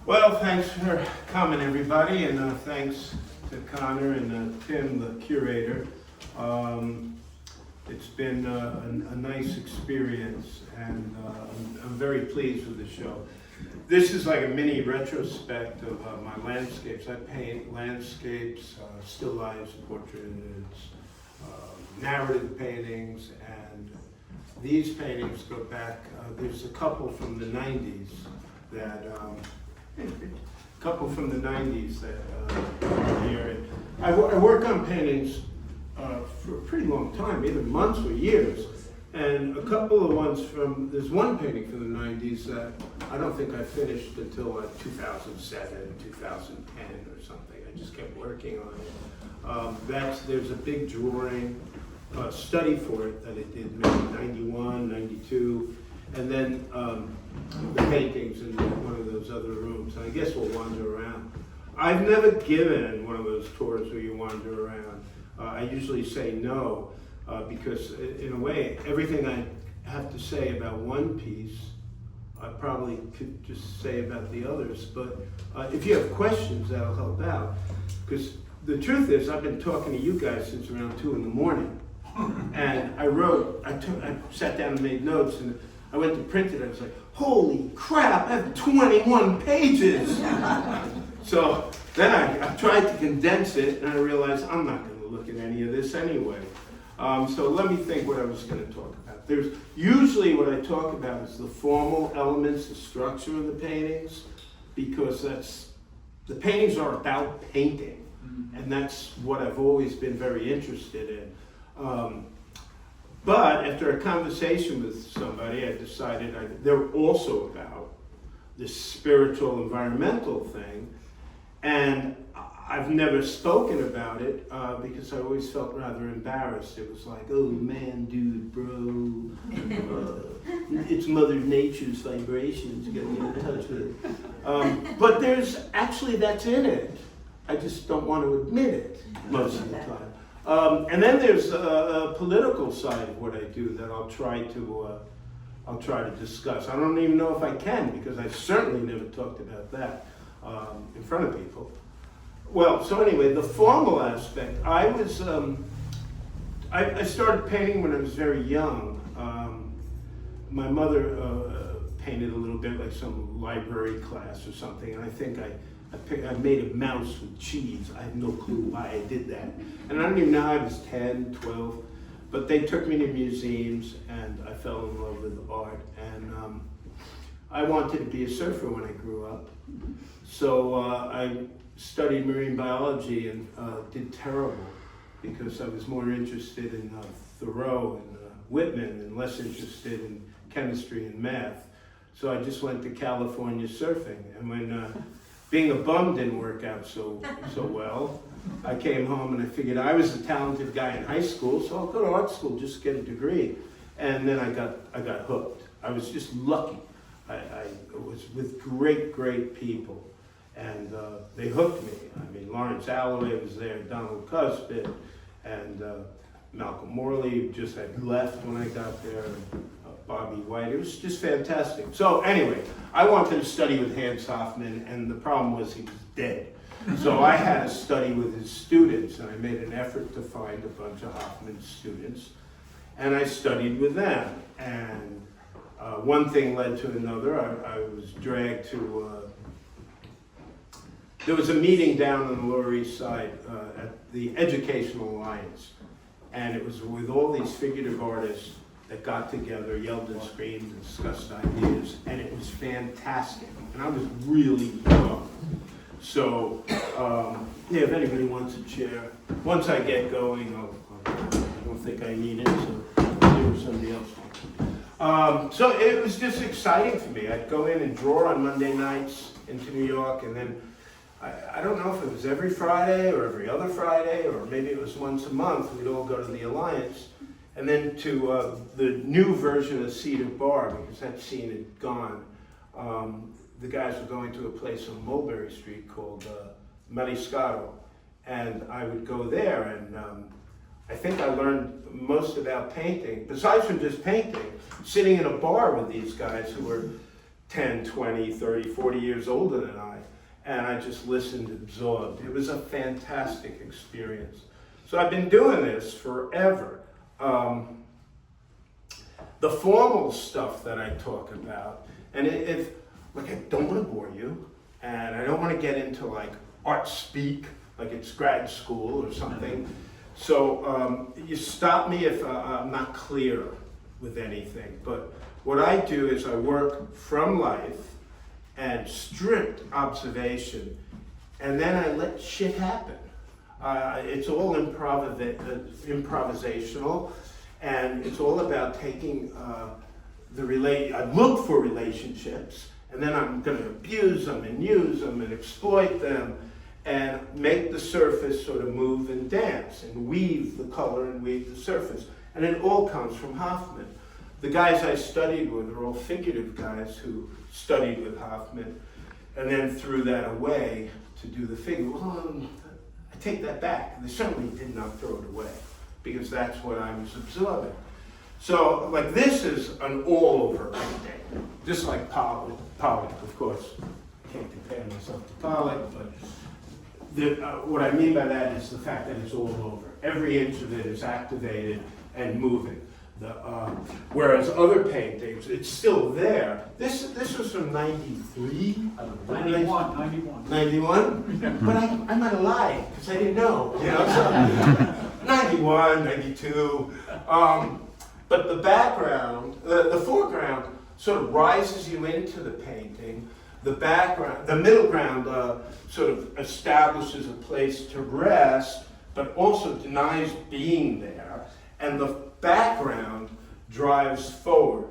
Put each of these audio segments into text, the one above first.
Well, thanks for coming, everybody, and thanks to Connor and Tim, the curator. It's been a nice experience, and I'm very pleased with the show. This is like a mini retrospect of my landscapes. I paint landscapes, still lifes, portraits, narrative paintings, and these paintings go back. There's a couple from the 90s that are here. And I work on paintings for a pretty long time, either months or years. And a couple of ones there's one painting from the 90s that I don't think I finished until 2007, 2010 or something. I just kept working on it. There's a big drawing, study for it that I did maybe 91, 92. And then the paintings in one of those other rooms. And I guess we'll wander around. I've never given one of those tours where you wander around. I usually say no, because in a way, everything I have to say about one piece, I probably could just say about the others. But if you have questions, that'll help out. Because the truth is, I've been talking to you guys since around 2 in the morning. And I sat down and made notes, and I went to print it. I was like, holy crap, I have 21 pages. So then I tried to condense it, and I realized I'm not going to look at any of this anyway. So let me think what I was going to talk about. There's usually what I talk about is the formal elements, the structure of the paintings, because the paintings are about painting, and that's what I've always been very interested in. But after a conversation with somebody, I decided they're also about this spiritual environmental thing, and I've never spoken about it because I always felt rather embarrassed. It was like, oh man, dude, bro, it's Mother Nature's vibrations, you gotta get in touch with it. But that's in it. I just don't want to admit it most of the time. And then there's a political side of what I do that I'll try to discuss. I don't even know if I can, because I certainly never talked about that in front of people. Well, so anyway, the formal aspect, I started painting when I was very young. My mother painted a little bit, like some library class or something, and I think I made a mouse with cheese. I have no clue why I did that. And I don't even know, I was 10, 12, but they took me to museums, and I fell in love with art. And I wanted to be a surfer when I grew up. So I studied marine biology and did terrible, because I was more interested in Thoreau and Whitman and less interested in chemistry and math. So I just went to California surfing. And when being a bum didn't work out so well, I came home and I figured I was a talented guy in high school, so I'll go to art school, just get a degree. And then I got hooked. I was just lucky. I was with great people, and they hooked me. I mean, Lawrence Alloway was there, Donald Cuspid, and Malcolm Morley just had left when I got there, and Bobby White. It was just fantastic. So anyway, I wanted to study with Hans Hofmann, and the problem was he was dead. So I had to study with his students, and I made an effort to find a bunch of Hofmann's students, and I studied with them. And one thing led to another. I was dragged to, there was a meeting down on the Lower East Side at the Educational Alliance, and it was with all these figurative artists that got together, yelled and screamed, and discussed ideas, and it was fantastic. And I was really young. So, if anybody wants a chair, once I get going, I don't think I need it, so maybe somebody else wants it. So it was just exciting for me. I'd go in and draw on Monday nights into New York, and then I don't know if it was every Friday or every other Friday, or maybe it was once a month, we'd all go to the Alliance. And then to the new version of Cedar Bar, because that scene had gone. The guys were going to a place on Mulberry Street called Mariscaro, and I would go there, and I think I learned most about painting, besides from just painting, sitting in a bar with these guys who were 10, 20, 30, 40 years older than I, and I just listened absorbed. It was a fantastic experience. So I've been doing this forever. The formal stuff that I talk about, and if like I don't want to bore you, and I don't want to get into like art speak, like it's grad school or something. So you stop me if I'm not clear with anything. But what I do is I work from life and strict observation, and then I let shit happen. It's all improvisational, and it's all about taking I look for relationships, and then I'm going to abuse them and use them and exploit them and make the surface sort of move and dance and weave the color and weave the surface. And it all comes from Hoffman. The guys I studied with are all figurative guys who studied with Hoffman and then threw that away to do the figure. Well, I take that back. They certainly did not throw it away because that's what I was absorbing. So, like, this is an all-over painting, just like Pollock, of course. I can't compare myself to Pollock, but what I mean by that is the fact that it's all over. Every inch of it is activated and moving. Whereas other paintings, it's still there. This was from 93? 91. 91? But I might have lied, because I didn't know. So 91, 92. But the background, the foreground sort of rises you into the painting. The background, the middle ground sort of establishes a place to rest, but also denies being there. And the background drives forward.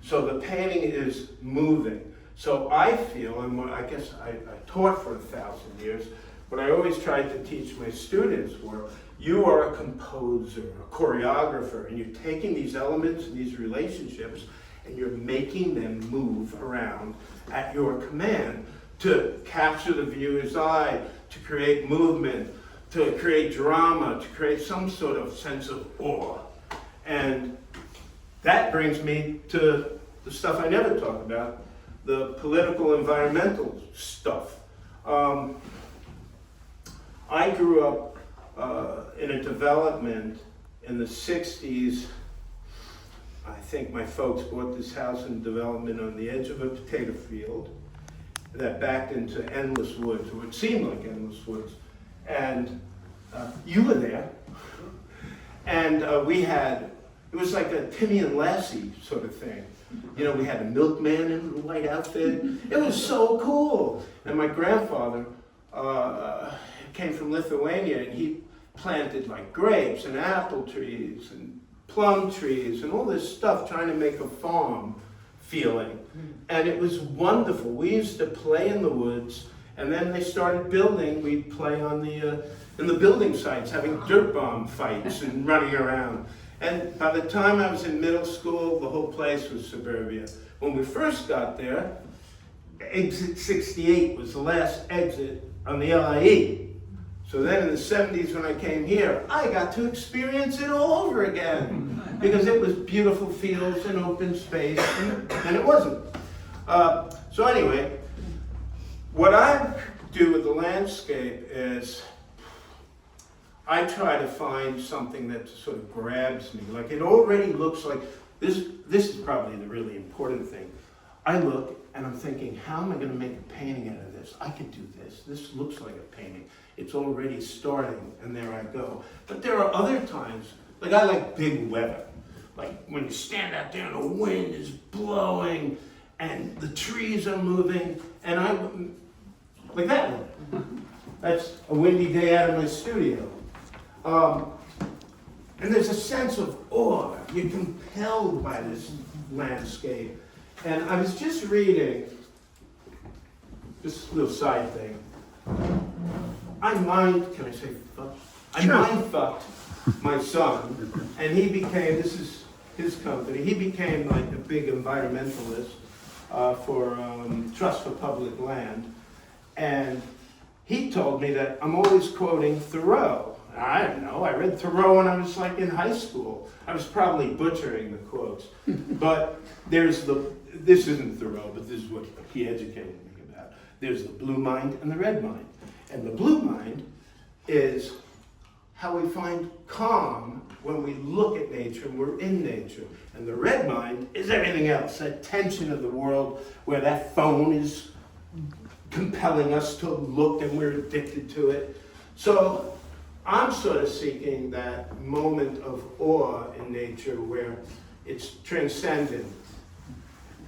So the painting is moving. So I feel, and I guess I taught for 1,000 years, what I always tried to teach my students were, you are a composer, a choreographer, and you're taking these elements and these relationships and you're making them move around at your command to capture the viewer's eye, to create movement, to create drama, to create some sort of sense of awe. And that brings me to the stuff I never talk about, the political environmental stuff. I grew up in a development in the 60s. I think my folks bought this house in development on the edge of a potato field that backed into endless woods, or it seemed like endless woods. And you were there. And we had, it was like a Timmy and Lassie sort of thing. You know, we had a milkman in a white outfit. It was so cool. And my grandfather came from Lithuania, and he planted like grapes and apple trees and plum trees and all this stuff, trying to make a farm feeling. And it was wonderful. We used to play in the woods, and then they started building. We'd play on the in the building sites, having dirt bomb fights and running around. And by the time I was in middle school, the whole place was suburbia. When we first got there, exit 68 was the last exit on the LIE. So then in the 70s when I came here, I got to experience it all over again because it was beautiful fields and open space, and it wasn't. So anyway, what I do with the landscape is I try to find something that sort of grabs me. Like, it already looks like, this is probably the really important thing. I look and I'm thinking, how am I going to make a painting out of this? I could do this. This looks like a painting. It's already starting, and there I go. But there are other times, like I like big weather. Like when you stand out there and the wind is blowing and the trees are moving, and like that one. That's a windy day out of my studio. And there's a sense of awe. You're compelled by this landscape. And I was just reading, this little side thing. I mind fucked my son, and he became, this is his company, he became like a big environmentalist for Trust for Public Land. And he told me that I'm always quoting Thoreau. I don't know, I read Thoreau when I was like in high school. I was probably butchering the quotes. But there's this isn't thorough, but this is what he educated me about. There's the blue mind and the red mind. And the blue mind is how we find calm when we look at nature and we're in nature. And the red mind is everything else, that tension of the world where that phone is compelling us to look and we're addicted to it. So I'm sort of seeking that moment of awe in nature where it's transcendent.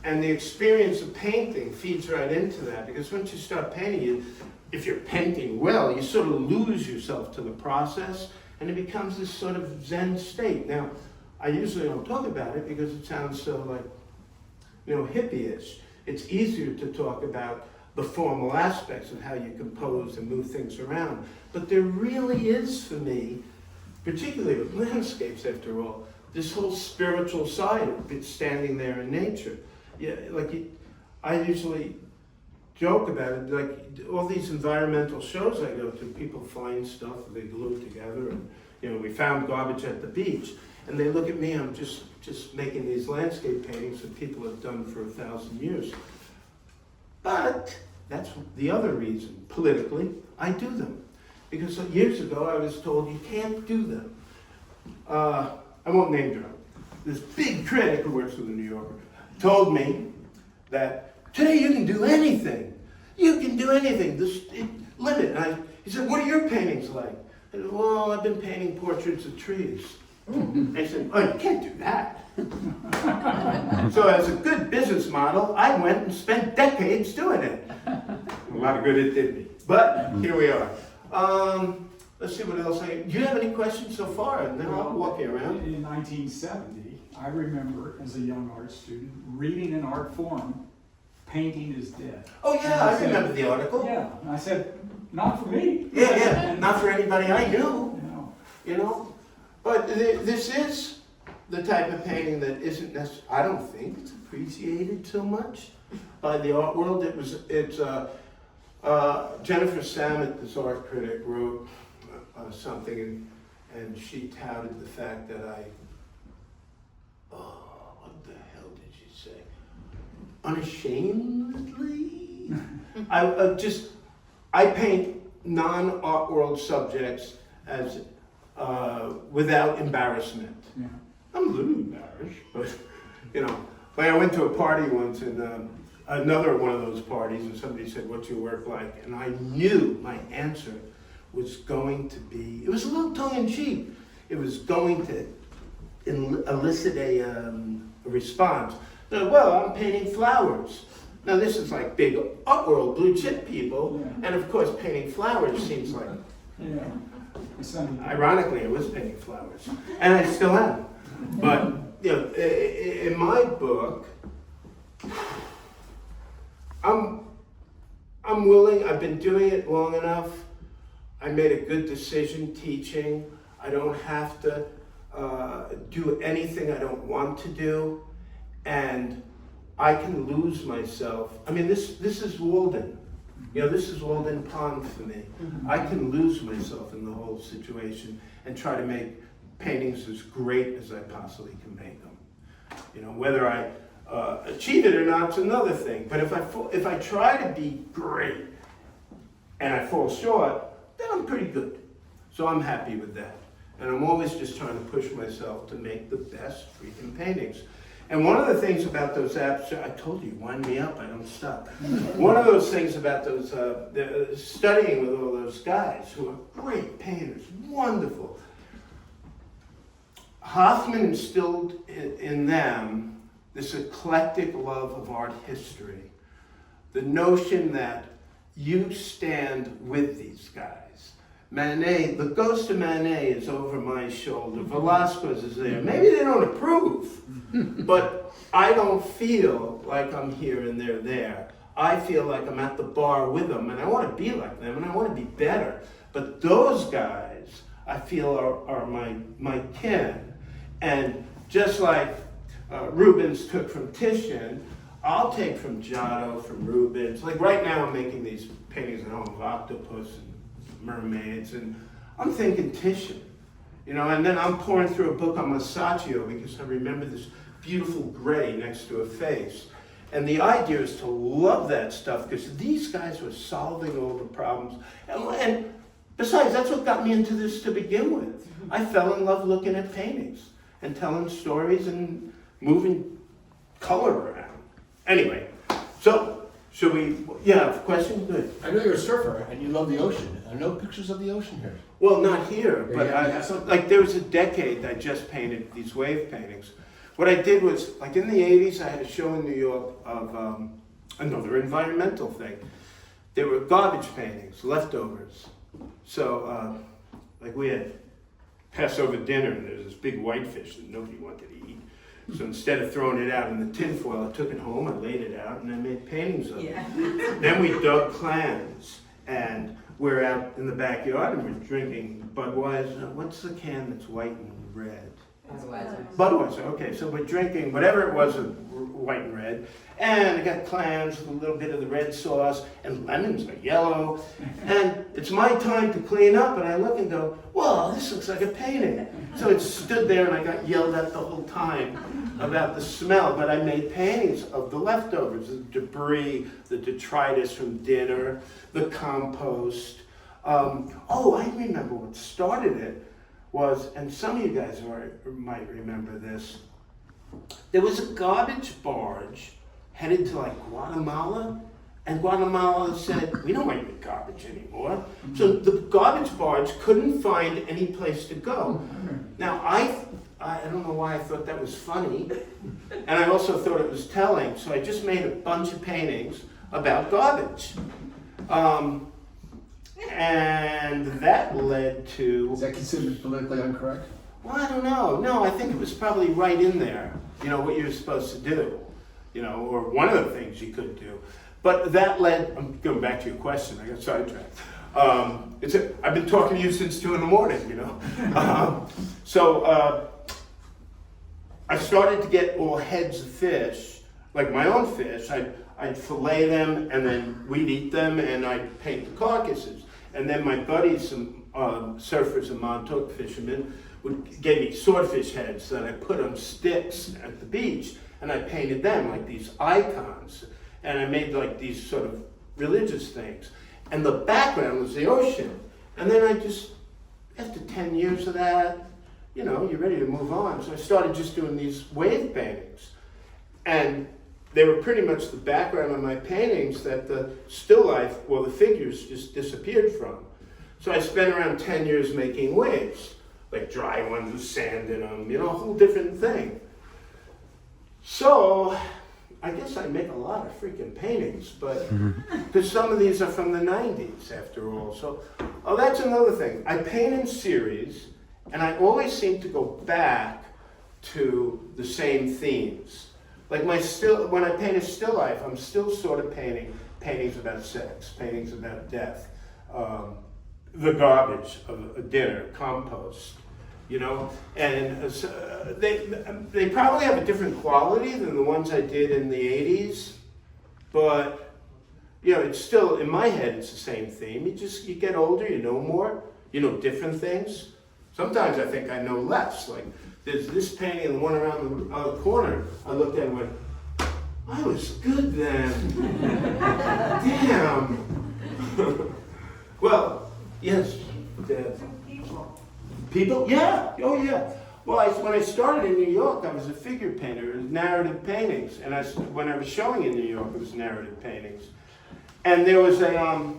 And the experience of painting feeds right into that, because once you start painting, if you're painting well, you sort of lose yourself to the process, and it becomes this sort of Zen state. Now, I usually don't talk about it because it sounds so like, hippie-ish. It's easier to talk about the formal aspects of how you compose and move things around. But there really is, for me, particularly with landscapes, after all, this whole spiritual side of it standing there in nature. Yeah, I usually joke about it, like all these environmental shows I go to, people find stuff, they glue it together, and we found garbage at the beach, and they look at me, I'm just making these landscape paintings that people have done for 1,000 years. But that's the other reason, politically, I do them. Because years ago I was told you can't do them. I won't name drop. This big critic who works for the New Yorker told me that today you can do anything. You can do anything. Limit. He said, what are your paintings like? I said, well, I've been painting portraits of trees. I said, oh, you can't do that. So as a good business model, I went and spent decades doing it. A lot of good it did me. But here we are. Let's see what else. Do you have any questions so far? And then I'll walk you around. In 1970, I remember as a young art student reading an art forum, "Painting is dead." Oh yeah, I remember the article. Yeah, and I said, not for me. Yeah, not for anybody I knew. No. But this is the type of painting that isn't necessarily, I don't think it's appreciated so much by the art world. It's Jennifer Samet, this art critic, wrote something, and she touted the fact that what the hell did she say? Unashamedly? I paint non-art world subjects as without embarrassment. Yeah. I'm a little embarrassed, but like I went to a party once, and another one of those parties, and somebody said, "What's your work like?" And I knew my answer was going to be, it was a little tongue-in-cheek. It was going to elicit a response. Well, I'm painting flowers. Now this is like big art world, blue chip people, and of course painting flowers seems like, ironically I was painting flowers, and I still am. But in my book, I'm willing, I've been doing it long enough. I made a good decision teaching. I don't have to do anything I don't want to do, and I can lose myself. I mean, this is Walden. This is Walden Pond for me. I can lose myself in the whole situation and try to make paintings as great as I possibly can make them. Whether I achieve it or not is another thing. But if I try to be great and I fall short, then I'm pretty good. So I'm happy with that. And I'm always just trying to push myself to make the best freaking paintings. And one of the things about those abstract, I told you, wind me up, I don't stop. One of those things about those, studying with all those guys who are great painters, wonderful. Hoffman instilled in them this eclectic love of art history. The notion that you stand with these guys. Manet, the ghost of Manet is over my shoulder. Velasquez is there. Maybe they don't approve, but I don't feel like I'm here and they're there. I feel like I'm at the bar with them, and I want to be like them, and I want to be better. But those guys, I feel, are my kin. And just like Rubens took from Titian, I'll take from Giotto, from Rubens. Like right now I'm making these paintings at home of octopus and mermaids, and I'm thinking Titian, and then I'm pouring through a book on Masaccio because I remember this beautiful gray next to a face. And the idea is to love that stuff because these guys were solving all the problems. And besides, that's what got me into this to begin with. I fell in love looking at paintings and telling stories and moving color around. Anyway, so should we, yeah, question? Good. I know you're a surfer and you love the ocean. I know pictures of the ocean here. Well, not here, but Yeah, like there was a decade I just painted these wave paintings. What I did was, like in the 80s, I had a show in New York of another environmental thing. There were garbage paintings, leftovers. So, like we had Passover dinner and there's this big whitefish that nobody wanted to eat. So instead of throwing it out in the tinfoil, I took it home, I laid it out, and I made paintings of it. Then we dug clams, and we're out in the backyard and we're drinking Budweiser. What's the can that's white and red? Budweiser, okay, so we're drinking whatever it was, white and red, and I got clams with a little bit of the red sauce, and lemons are yellow, and it's my time to clean up, and I look and go, well, this looks like a painting. So it stood there, and I got yelled at the whole time about the smell, but I made paintings of the leftovers, the debris, the detritus from dinner, the compost. Oh, I remember what started it. Was, and some of you guys might remember this, there was a garbage barge headed to like Guatemala, and Guatemala said, we don't want your garbage anymore. So the garbage barge couldn't find any place to go. Now I don't know why I thought that was funny, and I also thought it was telling, so I just made a bunch of paintings about garbage. And that led to... Is that considered politically incorrect? Well, I don't know. No, I think it was probably right in there, you know, what you're supposed to do, you know, or one of the things you could do. But that led, I'm going back to your question, I got sidetracked. I've been talking to you since 2 a.m, you know. I started to get all heads of fish, like my own fish. I'd fillet them and then we'd eat them and I'd paint the carcasses. And then my buddies, some surfers and Montauk fishermen, gave me swordfish heads that I put on sticks at the beach, and I painted them like these icons. And I made like these sort of religious things. And the background was the ocean. And then I just, after 10 years of that, you know, you're ready to move on. So I started just doing these wave paintings. And they were pretty much the background of my paintings that the still life, well, the figures just disappeared from. So I spent around 10 years making waves, like dry ones with sand in them, you know, a whole different thing. So I guess I make a lot of freaking paintings, but because some of these are from the 90s after all. So, oh, that's another thing. I paint in series, and I always seem to go back to the same themes. Like when I paint a still life, I'm still sort of painting paintings about sex, paintings about death, the garbage of a dinner, compost, you know, and they probably have a different quality than the ones I did in the 80s, but you know, it's still, in my head, it's the same theme. You get older, you know more, you know different things. Sometimes I think I know less, like there's this painting and the one around the corner, I looked at and went, I was good then. Damn. Well, yes. People? Yeah. Oh, yeah. Well, when I started in New York, I was a figure painter. It was narrative paintings. And when I was showing in New York, it was narrative paintings. And there was I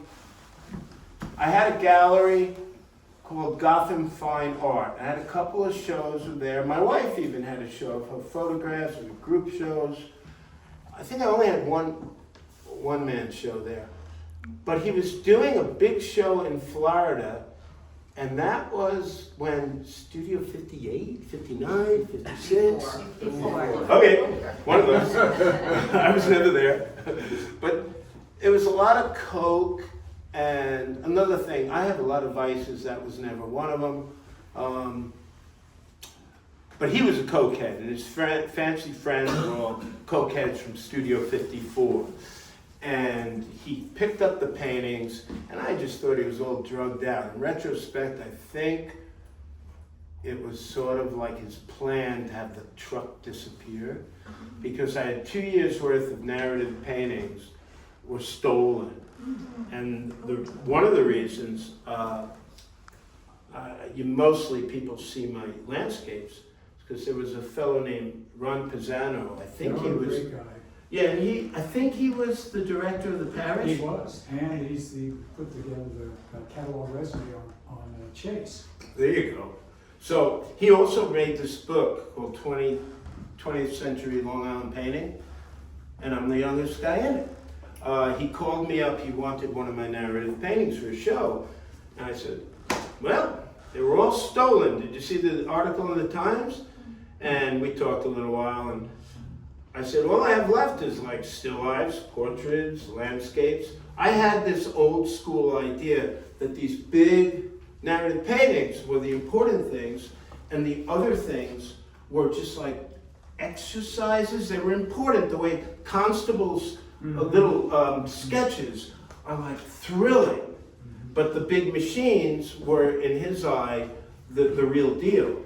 had a gallery called Gotham Fine Art. I had a couple of shows there. My wife even had a show of her photographs and group shows. I think I only had one-man show there. But he was doing a big show in Florida, and that was when Studio 58, 59, 56? 54. Okay, one of those. I was never there. But it was a lot of coke. And another thing, I have a lot of vices, that was never one of them. But he was a cokehead, and his fancy friends were all cokeheads from Studio 54. And he picked up the paintings, and I just thought he was all drugged out. In retrospect, I think it was sort of like his plan to have the truck disappear, because I had 2 years worth of narrative paintings were stolen. And one of the reasons mostly people see my landscapes is because there was a fellow named Ron Pisano. I think he was. Great guy. Yeah, and I think he was the director of the parish. He was, and he's put together the catalog resume on Chase. There you go. So he also made this book called 20th Century Long Island Painting, and I'm the youngest guy in it. He called me up, he wanted one of my narrative paintings for a show, and I said, well, they were all stolen. Did you see the article in the Times? And we talked a little while, and I said, all I have left is like still lifes, portraits, landscapes. I had this old school idea that these big narrative paintings were the important things, and the other things were just like exercises. They were important, the way Constable's little sketches are like thrilling, but the big machines were, in his eye, the real deal.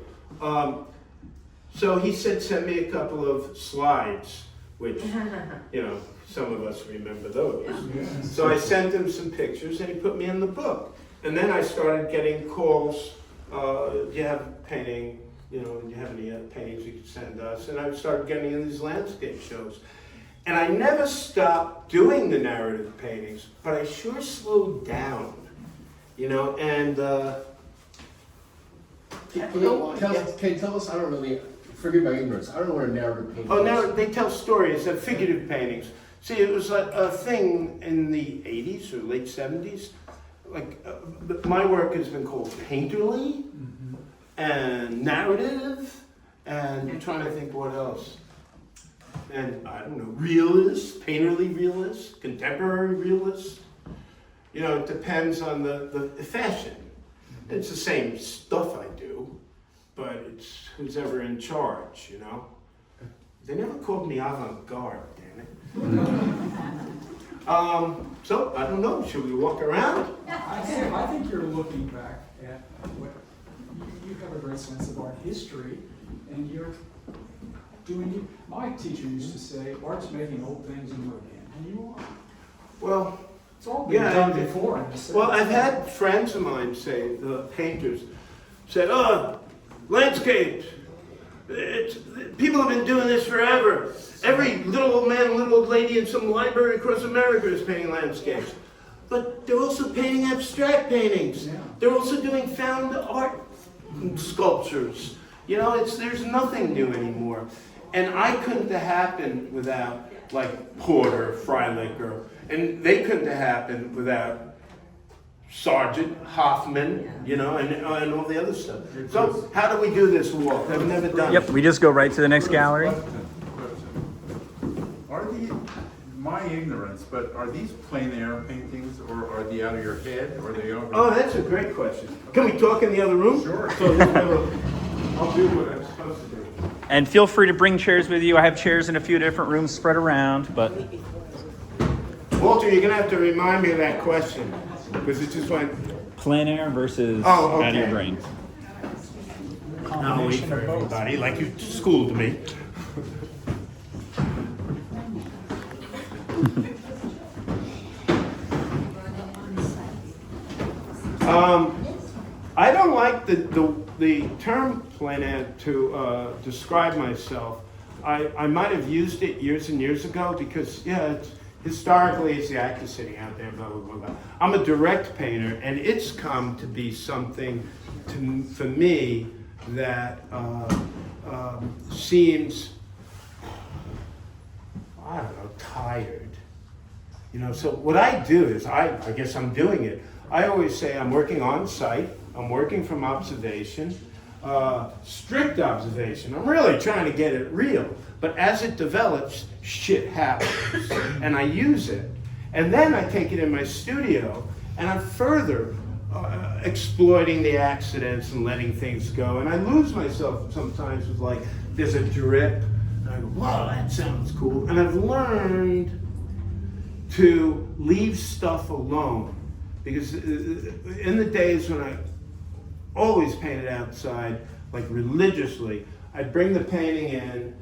So he said, send me a couple of slides, which, some of us remember those. Yes. So I sent him some pictures, and he put me in the book. And then I started getting calls, do you have a painting, do you have any paintings you could send us? And I started getting in these landscape shows. And I never stopped doing the narrative paintings, but I sure slowed down, and Can you tell us, I don't know, forgive my ignorance, I don't know what a narrative painting is. Oh, now they tell stories, they're figurative paintings. See, it was a thing in the 80s or late 70s. My work has been called painterly and narrative, and I'm trying to think what else. And I don't know, realist, painterly realist, contemporary realist. It depends on the fashion. It's the same stuff I do, but it's who's ever in charge, They never called me avant-garde, damn it. So, I don't know, should we walk around? I think you're looking back at what you have a great sense of art history, and you're doing. My teacher used to say, "Art's making old things new again," and you are. Well, it's all been done before. In a sense. Well, I've had friends of mine say, the painters, said, landscapes. People have been doing this forever. Every little old man, little old lady in some library across America is painting landscapes. But they're also painting abstract paintings. Yeah. They're also doing found art sculptures. There's nothing new anymore. And I couldn't have happened without, Porter, Freilicher, and they couldn't have happened without Sargent, Hoffman, and all the other stuff. So, how do we do this walk? I've never done it. Yep, we just go right to the next gallery. Are these, my ignorance, but are these plein air paintings, or are they out of your head, or are they over? Oh, that's a great question. Can we talk in the other room? Sure. So I'll do what I'm supposed to do. And feel free to bring chairs with you. I have chairs in a few different rooms spread around, but Walter, you're gonna have to remind me of that question, because it just went. plein air versus Oh, okay. out of your brain. I'll wait for everybody, like you schooled me. I don't like the term plein air to describe myself. I might have used it years and years ago because, historically it's the actor sitting out there, blah, blah, blah, blah. I'm a direct painter, and it's come to be something for me that seems, I don't know, tired. So what I do is, I guess I'm doing it. I always say I'm working on site, I'm working from observation, strict observation. I'm really trying to get it real. But as it develops, shit happens. And I use it. And then I take it in my studio, and I'm further exploiting the accidents and letting things go. And I lose myself sometimes with there's a drip, and I go, wow, that sounds cool. And I've learned to leave stuff alone. Because in the days when I always painted outside, like religiously. I'd bring the painting in,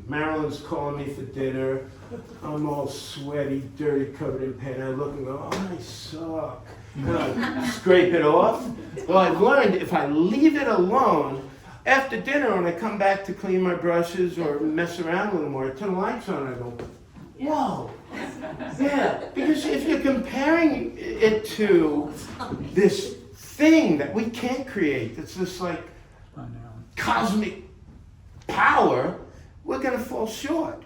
Marilyn's calling me for dinner, I'm all sweaty, dirty, covered in paint. I look and go, oh, I suck. And I scrape it off. Well, I've learned if I leave it alone, after dinner when I come back to clean my brushes or mess around with them or I turn the lights on, I go, whoa. Yeah, because if you're comparing it to this thing that we can't create, that's this like cosmic power, we're gonna fall short.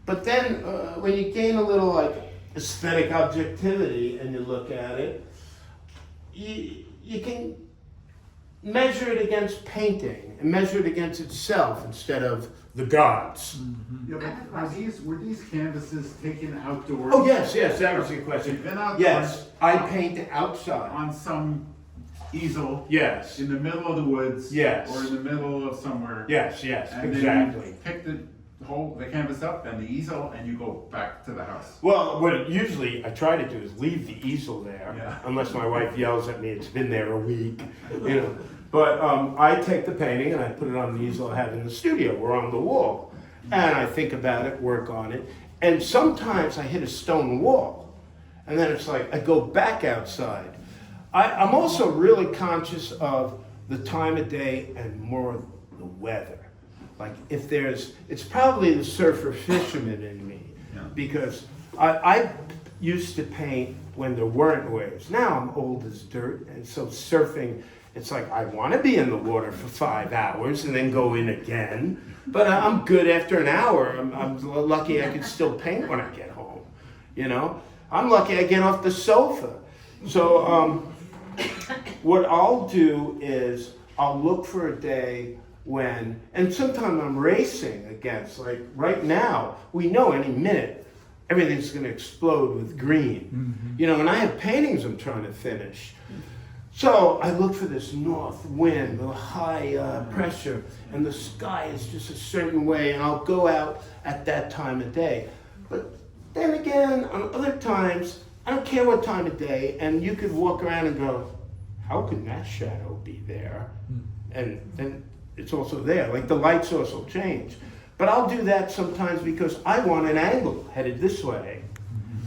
But then when you gain a little like aesthetic objectivity and you look at it, you can measure it against painting and measure it against itself instead of the gods. Yeah, but were these canvases taken outdoors? Oh yes, that was your question. You've been outdoors. Yes, I paint outside. On some easel. Yes. In the middle of the woods. Yes. Or in the middle of somewhere. Yes, And exactly. then you pick the canvas up and the easel and you go back to the house. Well, what usually I try to do is leave the easel there, Yeah. unless my wife yells at me, it's been there a week, you know. But I take the painting and I put it on the easel I have in the studio or on the wall. And I think about it, work on it. And sometimes I hit a stone wall. And then it's like, I go back outside. I'm also really conscious of the time of day and more the weather. Like if it's probably the surfer fisherman in me. Yeah. Because I used to paint when there weren't waves. Now I'm old as dirt, and so surfing, it's like I want to be in the water for 5 hours and then go in again. But I'm good after an hour. I'm lucky I can still paint when I get home. You know, I'm lucky I get off the sofa. So what I'll do is I'll look for a day when, and sometimes I'm racing against, like right now, we know any minute everything's going to explode with green. You know, and I have paintings I'm trying to finish. So I look for this north wind, the high pressure, and the sky is just a certain way, and I'll go out at that time of day. But then again, on other times, I don't care what time of day, and you could walk around and go, how can that shadow be there? And then it's also there, like the light source will change. But I'll do that sometimes because I want an angle headed this way.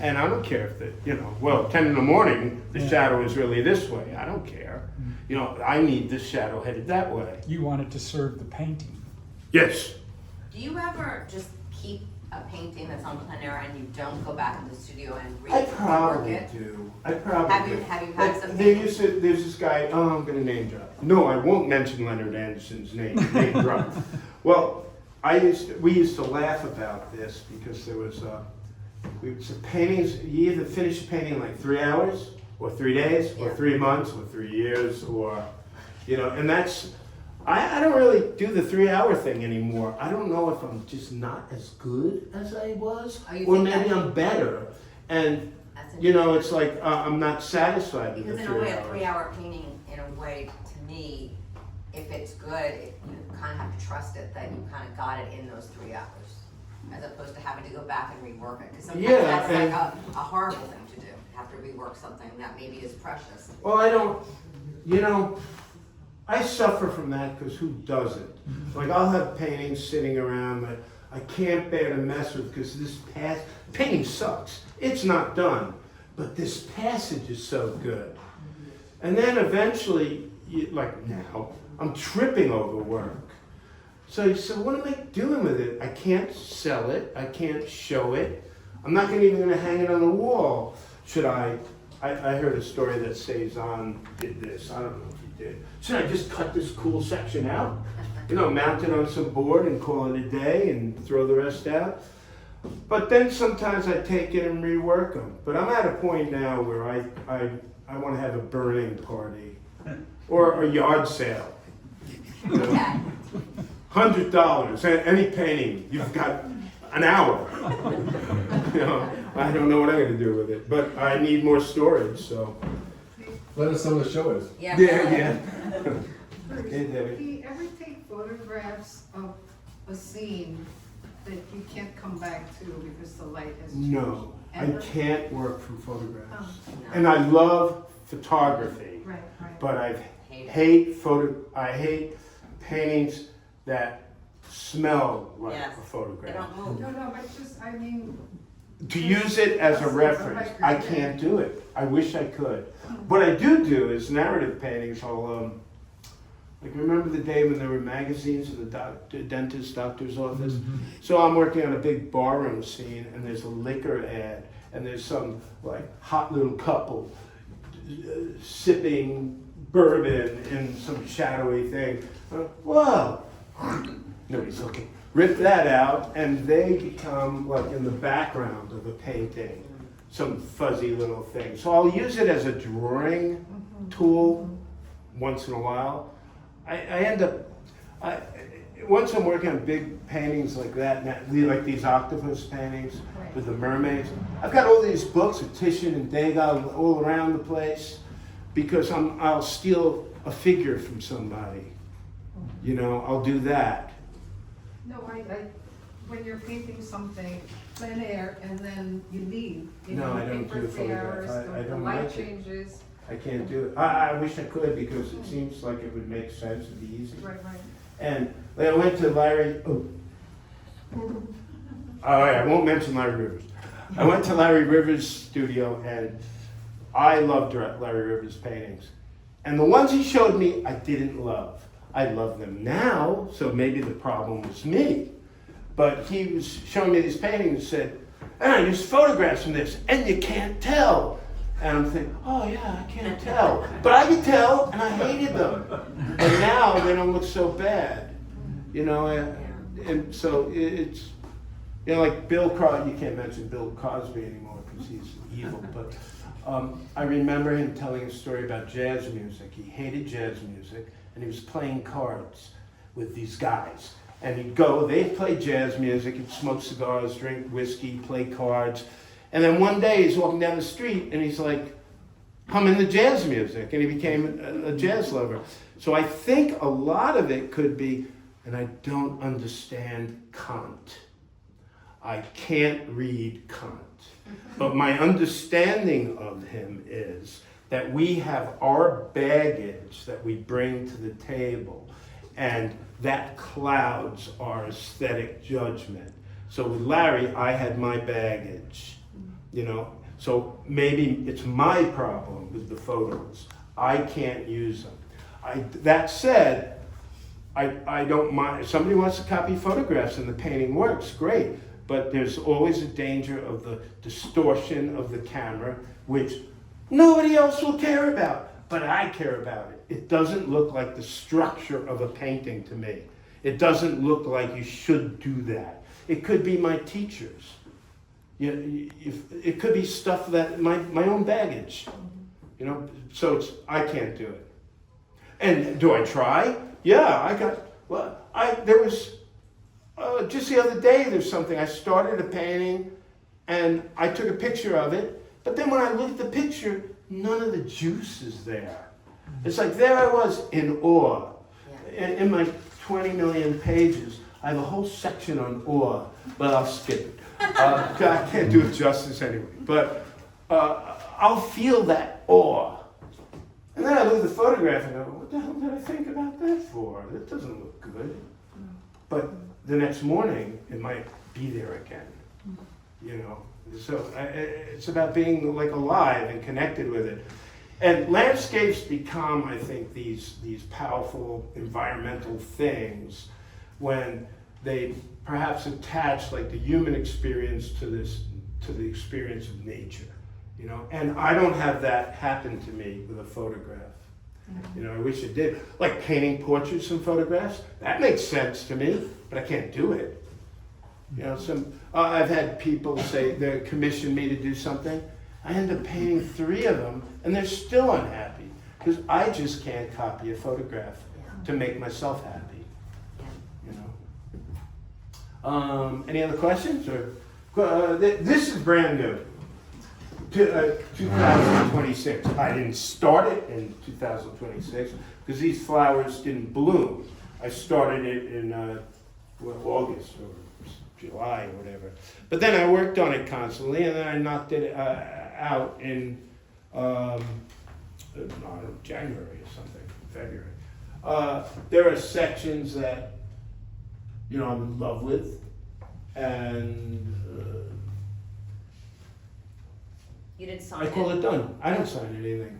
And I don't care if 10 in the morning, the shadow is really this way. I don't care. You know, I need this shadow headed that way. You want it to serve the painting. Yes. Do you ever just keep a painting that's on plein air and you don't go back in the studio and I rework probably it? do. Have you had Like, some there's this guy, I'm going to name drop. No, I won't mention Leonard Anderson's name drop. Well, we used to laugh about this because there was paintings, you either finish a painting in like 3 hours, or 3 days, or 3 months, or 3 years, or, and that's, I don't really do the 3 hour thing anymore. I don't know if I'm just not as good as I was, Oh, you or think maybe that- I'm better. And, That's it's like, I'm not satisfied with Because the in 3 a way, hours. a 3 hour painting, in a way, to me, if it's good, you kind of have to trust it that you kind of got it in those 3 hours, as opposed to having to go back and rework it. Because sometimes Yeah, that's like and- a horrible thing to do, have to rework something that maybe is precious. Well, I don't, I suffer from that because who doesn't? Like, I'll have paintings sitting around that I can't bear to mess with because painting sucks. It's not done, but this passage is so good. And then eventually, like now, I'm tripping over work. So what am I doing with it? I can't sell it. I can't show it. I'm not even going to hang it on the wall. Should I heard a story that Cezanne did this. I don't know if he did. Should I just cut this cool section out? Mount it on some board and call it a day and throw the rest out? But then sometimes I take it and rework them. But I'm at a point now where I want to have a burning party or a yard sale. Okay. $100, any painting, you've got an hour. I don't know what I'm going to do with it, but I need more storage, so. Let us know what the show is. Yeah. Bruce, Hey, Debbie. do you ever take photographs of a scene that you can't come back to because the light has changed? No, I Ever? can't work from photographs. Oh, And I love photography, right. but I've I hate paintings that smell like Yes. a They photograph. don't move. No, but just, I mean, To use it as a reference, I can't do it. I wish I could. What I do is narrative paintings. I'll, like, remember the day when there were magazines in the dentist, doctor's office? So I'm working on a big barroom scene, and there's a liquor ad, and there's some, like, hot little couple sipping bourbon in some shadowy thing. Whoa! Nobody's looking. Rip that out, and they become like in the background of a painting, some fuzzy little thing. So I'll use it as a drawing tool once in a while. I end up, once I'm working on big paintings like that, like these octopus paintings with the mermaids, I've got all these books of Titian and Degas all around the place because I'll steal a figure from somebody. You know, I'll do that. no, when you're painting something plein air and then you leave, you No, know, I don't paper do photographs. fairs, I the don't light like it. changes. I can't do it. I wish I could because it seems like it would make sense, it'd be easy. Right. And like, I went to Larry, I won't mention Larry Rivers. I went to Larry Rivers' studio and I loved Larry Rivers' paintings. And the ones he showed me, I didn't love. I love them now, so maybe the problem was me. But he was showing me these paintings and said, and I used photographs from this, and you can't tell. And I'm thinking, oh yeah, I can't tell. But I could tell, and I hated them. And now they don't look so bad. You know, and so it's, you know, like Bill Cosby, you can't mention Bill Cosby anymore because he's evil, but I remember him telling a story about jazz music. He hated jazz music, and he was playing cards with these guys. And he'd go, they'd play jazz music, he'd smoke cigars, drink whiskey, play cards. And then one day he's walking down the street and he's like humming the jazz music, and he became a jazz lover. So I think a lot of it could be, and I don't understand Kant. I can't read Kant. But my understanding of him is that we have our baggage that we bring to the table, and that clouds our aesthetic judgment. So with Larry, I had my baggage, you know, so maybe it's my problem with the photos. I can't use them. That said, I don't mind. If somebody wants to copy photographs and the painting works, great. But there's always a danger of the distortion of the camera, which nobody else will care about, but I care about it. It doesn't look like the structure of a painting to me. It doesn't look like you should do that. It could be my teachers. It could be stuff that my own baggage, you know. So I can't do it. And do I try? Yeah, there was just the other day. There's something. I started a painting, and I took a picture of it. But then when I looked at the picture, none of the juice is there. It's like there I was in awe. In my 20 million pages, I have a whole section on awe, but I'll skip it. I can't do it justice anyway. But I'll feel that awe. And then I look at the photograph and go, what the hell did I think about that for? That doesn't look good. But the next morning, it might be there again. You know? So it's about being like alive and connected with it. And landscapes become, I think, these powerful environmental things when they perhaps attach like the human experience to the experience of nature, you know. And I don't have that happen to me with a photograph. You know, I wish it did. Like painting portraits and photographs, that makes sense to me, but I can't do it. You know, I've had people say they commission me to do something. I end up painting 3 of them, and they're still unhappy because I just can't copy a photograph to make myself happy. You know. Any other questions? Or this is brand new. 2026. I didn't start it in 2026 because these flowers didn't bloom. I started it in August or July or whatever. But then I worked on it constantly, and then I knocked it out in I don't know, January or something. February. There are sections that, you know, I'm in love with, and You didn't sign I call it done. I don't sign anything.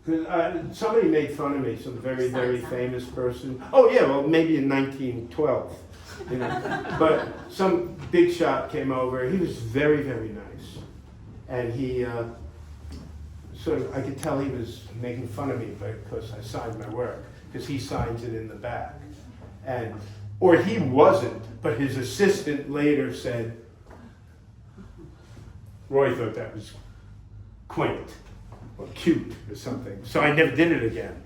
'Cause, somebody made fun of me, some very, very famous person. Oh yeah, well maybe in 1912, you know. But some big shot came over. He was very, very nice, and he sort of, I could tell he was making fun of me because I signed my work, because he signs it in the back, or he wasn't, but his assistant later said, Roy thought that was quaint or cute or something. So I never did it again.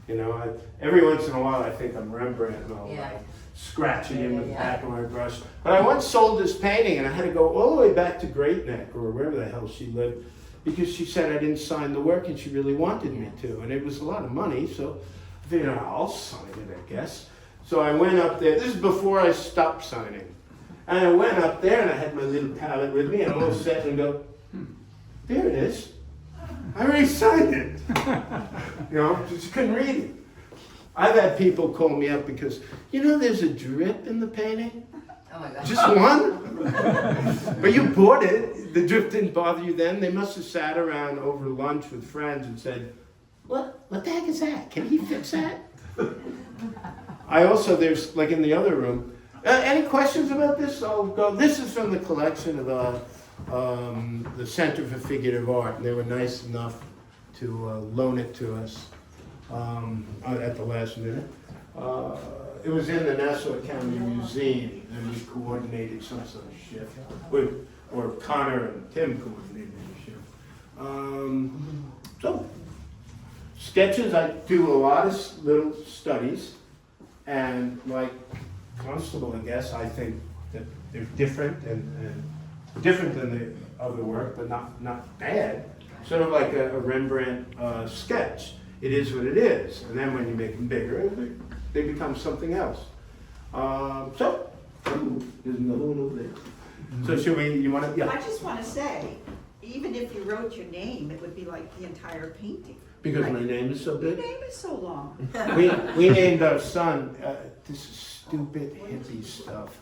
You know, every once in a while I think I'm Rembrandt and I'll like scratching him with the back of my brush. But I once sold this painting and I had to go all the way back to Great Neck or wherever the hell she lived because she said I didn't sign the work and she really wanted me to. And it was a lot of money, so I figured I'll sign it, I guess. So I went up there. This is before I stopped signing. And I went up there and I had my little palette with me and I'm all set and go, there it is. I already signed it. You know, just couldn't read it. I've had people call me up because, you know, there's a drip in the painting. Oh my God. Just one? But you bought it. The drip didn't bother you then. They must have sat around over lunch with friends and said, what the heck is that? Can he fix that? I also, there's, like in the other room, any questions about this? I'll go. This is from the collection of the Center for Figurative Art, and they were nice enough to loan it to us at the last minute. It was in the Nassau County Museum, and we coordinated some sort of shift, or Connor and Tim coordinated the shift. So, sketches, I do a lot of little studies, and like Constable, I guess, I think that they're different and different than the other work, but not bad. Sort of like a Rembrandt sketch. It is what it is, and then when you make them bigger, they become something else. So, there's another one over there. So should we? You want to? Yeah. I just want to say, even if you wrote your name, it would be like the entire painting. Because Like, my name is so Your big. name is so long. We named our son. This is stupid hippie stuff.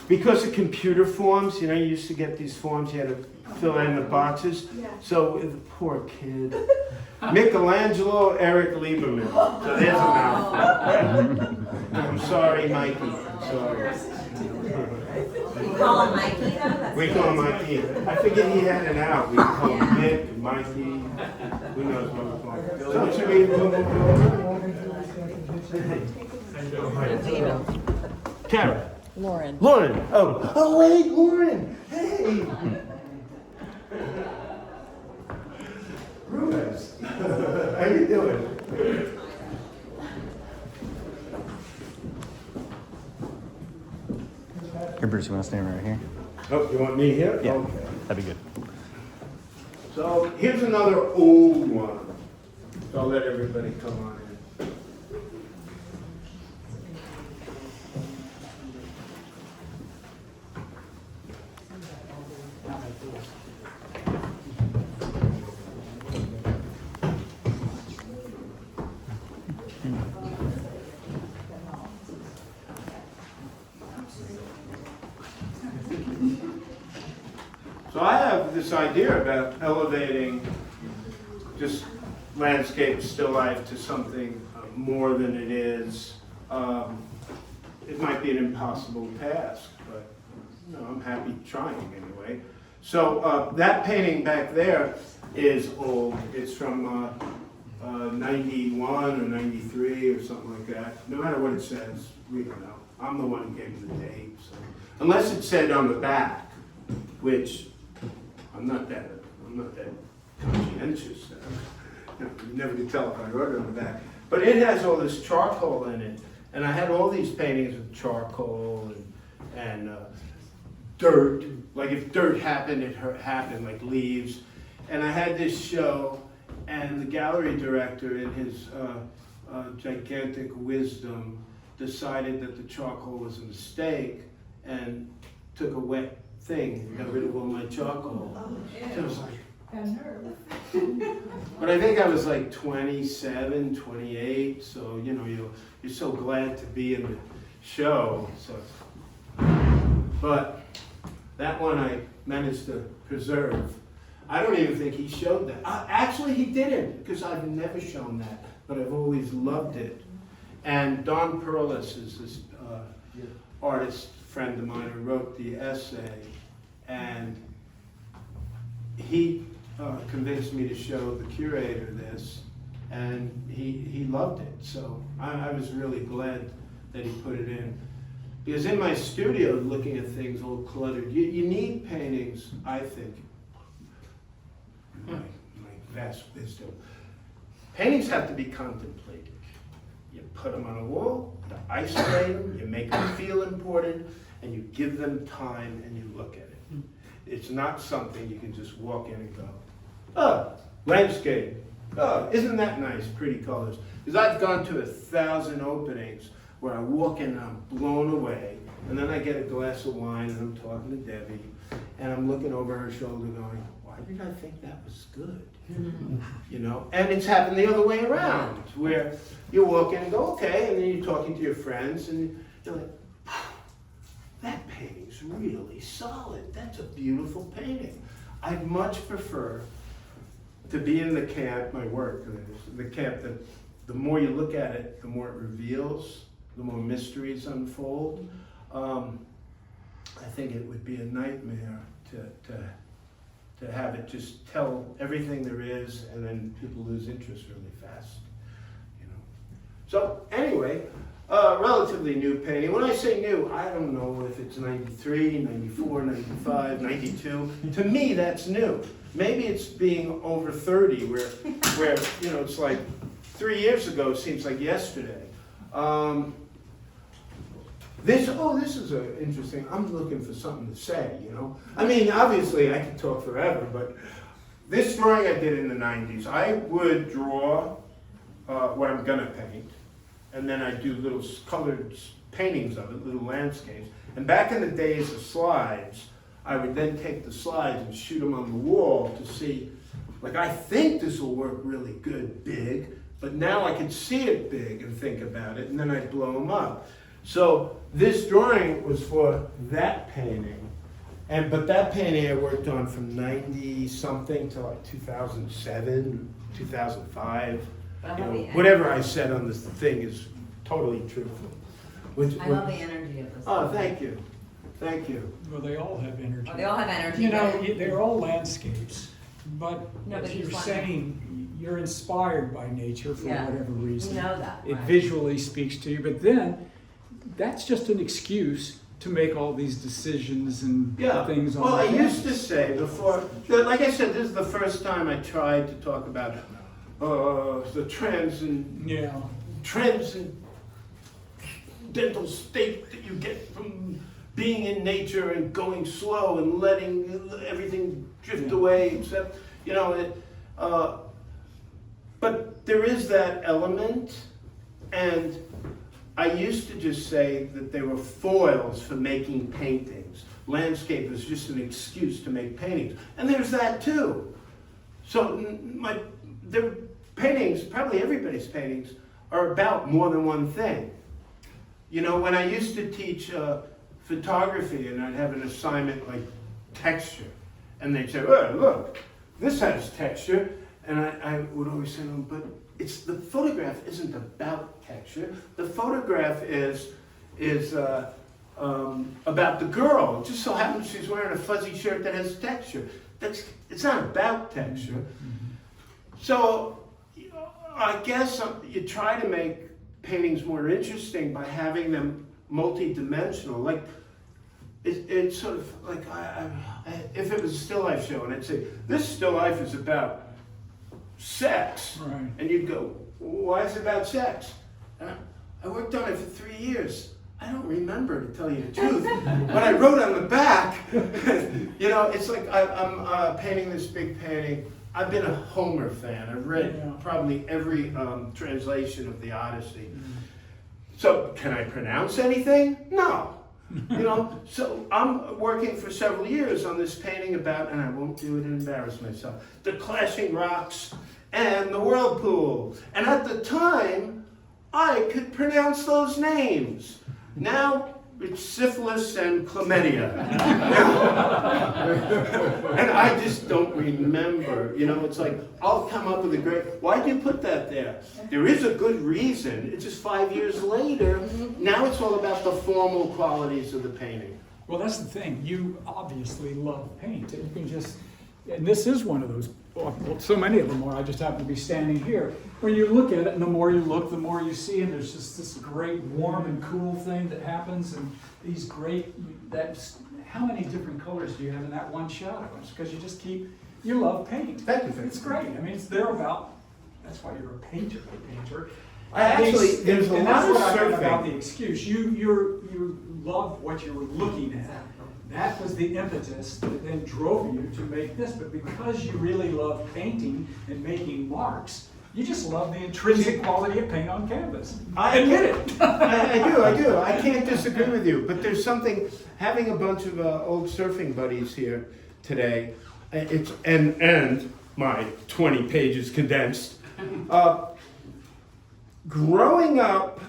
Because of computer forms, you know, you used to get these forms, you had to fill in the boxes. Yeah. So the poor kid. Michelangelo Eric Lieberman. So there's a mouthful. I'm sorry, Mikey. I'm sorry. You call him Mikey though? That's We call him Mikey. I figured he had an out. We call him Mick, Mikey. Who knows what we call him. So should we? Tara. Lauren. Lauren. Oh wait, Lauren. Hey. Rubens. How you doing? Here, Bruce, you want to stand right here? Oh, you want me here? Yeah. Okay. That'd be good. So here's another old one. So I'll let everybody come on in. So I have this idea about elevating just landscape still life to something more than it is. It might be an impossible task, but you know, I'm happy trying anyway. So that painting back there is old. It's from 91 or 93 or something like that. No matter what it says, we don't know. I'm the one who gave you the date. So. Unless it said on the back, which I'm not that conscientious. You never could tell if I wrote it on the back. But it has all this charcoal in it. And I had all these paintings with charcoal and dirt. Like if dirt happened, it happened, like leaves. And I had this show, and the gallery director, in his gigantic wisdom, decided that the charcoal was a mistake and took a wet thing and got rid of all my charcoal. So it was like, But I think I was like 27, 28, so you know, you're so glad to be in the show. So, but that one I managed to preserve. I don't even think he showed that. Actually, he didn't, because I've never shown that, but I've always loved it. And Don Perlis is this artist friend of mine who wrote the essay, and he convinced me to show the curator this, and he loved it. So I was really glad that he put it in. Because in my studio, looking at things all cluttered, you need paintings, I think, my vast wisdom. Paintings have to be contemplated. You put them on a wall, you isolate them, you make them feel important, and you give them time and you look at it. It's not something you can just walk in and go, oh, landscape. Oh, isn't that nice, pretty colors. Because I've gone to 1,000 openings where I walk in and I'm blown away, and then I get a glass of wine and I'm talking to Debbie, and I'm looking over her shoulder going, why did I think that was good? You know, and it's happened the other way around, where you walk in and go, okay, and then you're talking to your friends, and you're like, that painting's really solid. That's a beautiful painting. I'd much prefer to be in the camp, my work, the camp that the more you look at it, the more it reveals, the more mysteries unfold. I think it would be a nightmare to have it just tell everything there is, and then people lose interest really fast, you know. So anyway, relatively new painting. When I say new, I don't know if it's 93, 94, 95, 92. To me, that's new. Maybe it's being over 30, where you know, it's like 3 years ago seems like yesterday. This is interesting. I'm looking for something to say, you know. I mean, obviously I could talk forever, but this drawing I did in the 90s, I would draw what I'm gonna paint, and then I do little colored paintings of it, little landscapes. And back in the days of slides, I would then take the slides and shoot them on the wall to see, like, I think this will work really good big, but now I can see it big and think about it, and then I'd blow them up. So this drawing was for that painting, but that painting I worked on from 90 something to like 2007, 2005. You know, whatever I said on this thing is totally truthful. I love the energy of this. Oh, thank you. Thank you. Well, they all have energy. Oh, they all have energy. You know, they're all landscapes, but No, as but you're each one- saying, you're inspired by nature for Yeah. whatever reason. You know that, It right. visually speaks to you, but then that's just an excuse to make all these decisions and Yeah. things on Well, I the used to canvas. say before, like I said, this is the first time I tried to talk about the trends and dental state that you get from being in nature and going slow and letting everything drift away, except, you know, but there is that element, and I used to just say that they were foils for making paintings. Landscape is just an excuse to make paintings, and there's that too. So their paintings, probably everybody's paintings, are about more than one thing. You know, when I used to teach photography, and I'd have an assignment like texture, and they'd say, "Oh, look, this has texture," and I would always say to them, "But the photograph isn't about texture. The photograph is about the girl. It just so happens she's wearing a fuzzy shirt that has texture. It's not about texture." So I guess you try to make paintings more interesting by having them multi-dimensional. Like it's sort of like if it was a still life show, and I'd say this still life is about sex, Right. and you'd go, "Why is it about sex?" And I worked on it for 3 years. I don't remember, to tell you the truth. But I wrote on the back, you know, it's like I'm painting this big painting. I've been a Homer fan. I've read probably every translation of the Odyssey. So can I pronounce anything? No. You know, so I'm working for several years on this painting about, and I won't do it and embarrass myself, the clashing rocks and the whirlpool. And at the time, I could pronounce those names. Now, it's syphilis and chlamydia. And I just don't remember. You know, it's like, I'll come up with a great, why'd you put that there? There is a good reason. It's just 5 years later. Now it's all about the formal qualities of the painting. Well, that's the thing. You obviously love paint. And you can just, and this is one of those, well, so many of them are. I just happen to be standing here. When you look at it, and the more you look, the more you see, and there's just this great warm and cool thing that happens, and these great, that's, how many different colors do you have in that one shadow? It's because you just keep, you love paint. Thank you. It's great. I mean, it's there about, that's why you're a painter. I actually, there's a and lot that's of what I meant about the surfing. excuse. You love what you were looking at. That was the impetus that then drove you to make this. But because you really love painting and making marks, you just love the intrinsic quality of paint on canvas. I admit it. I do. I can't disagree with you. But there's something, having a bunch of old surfing buddies here today, it's and my 20 pages condensed. Growing up,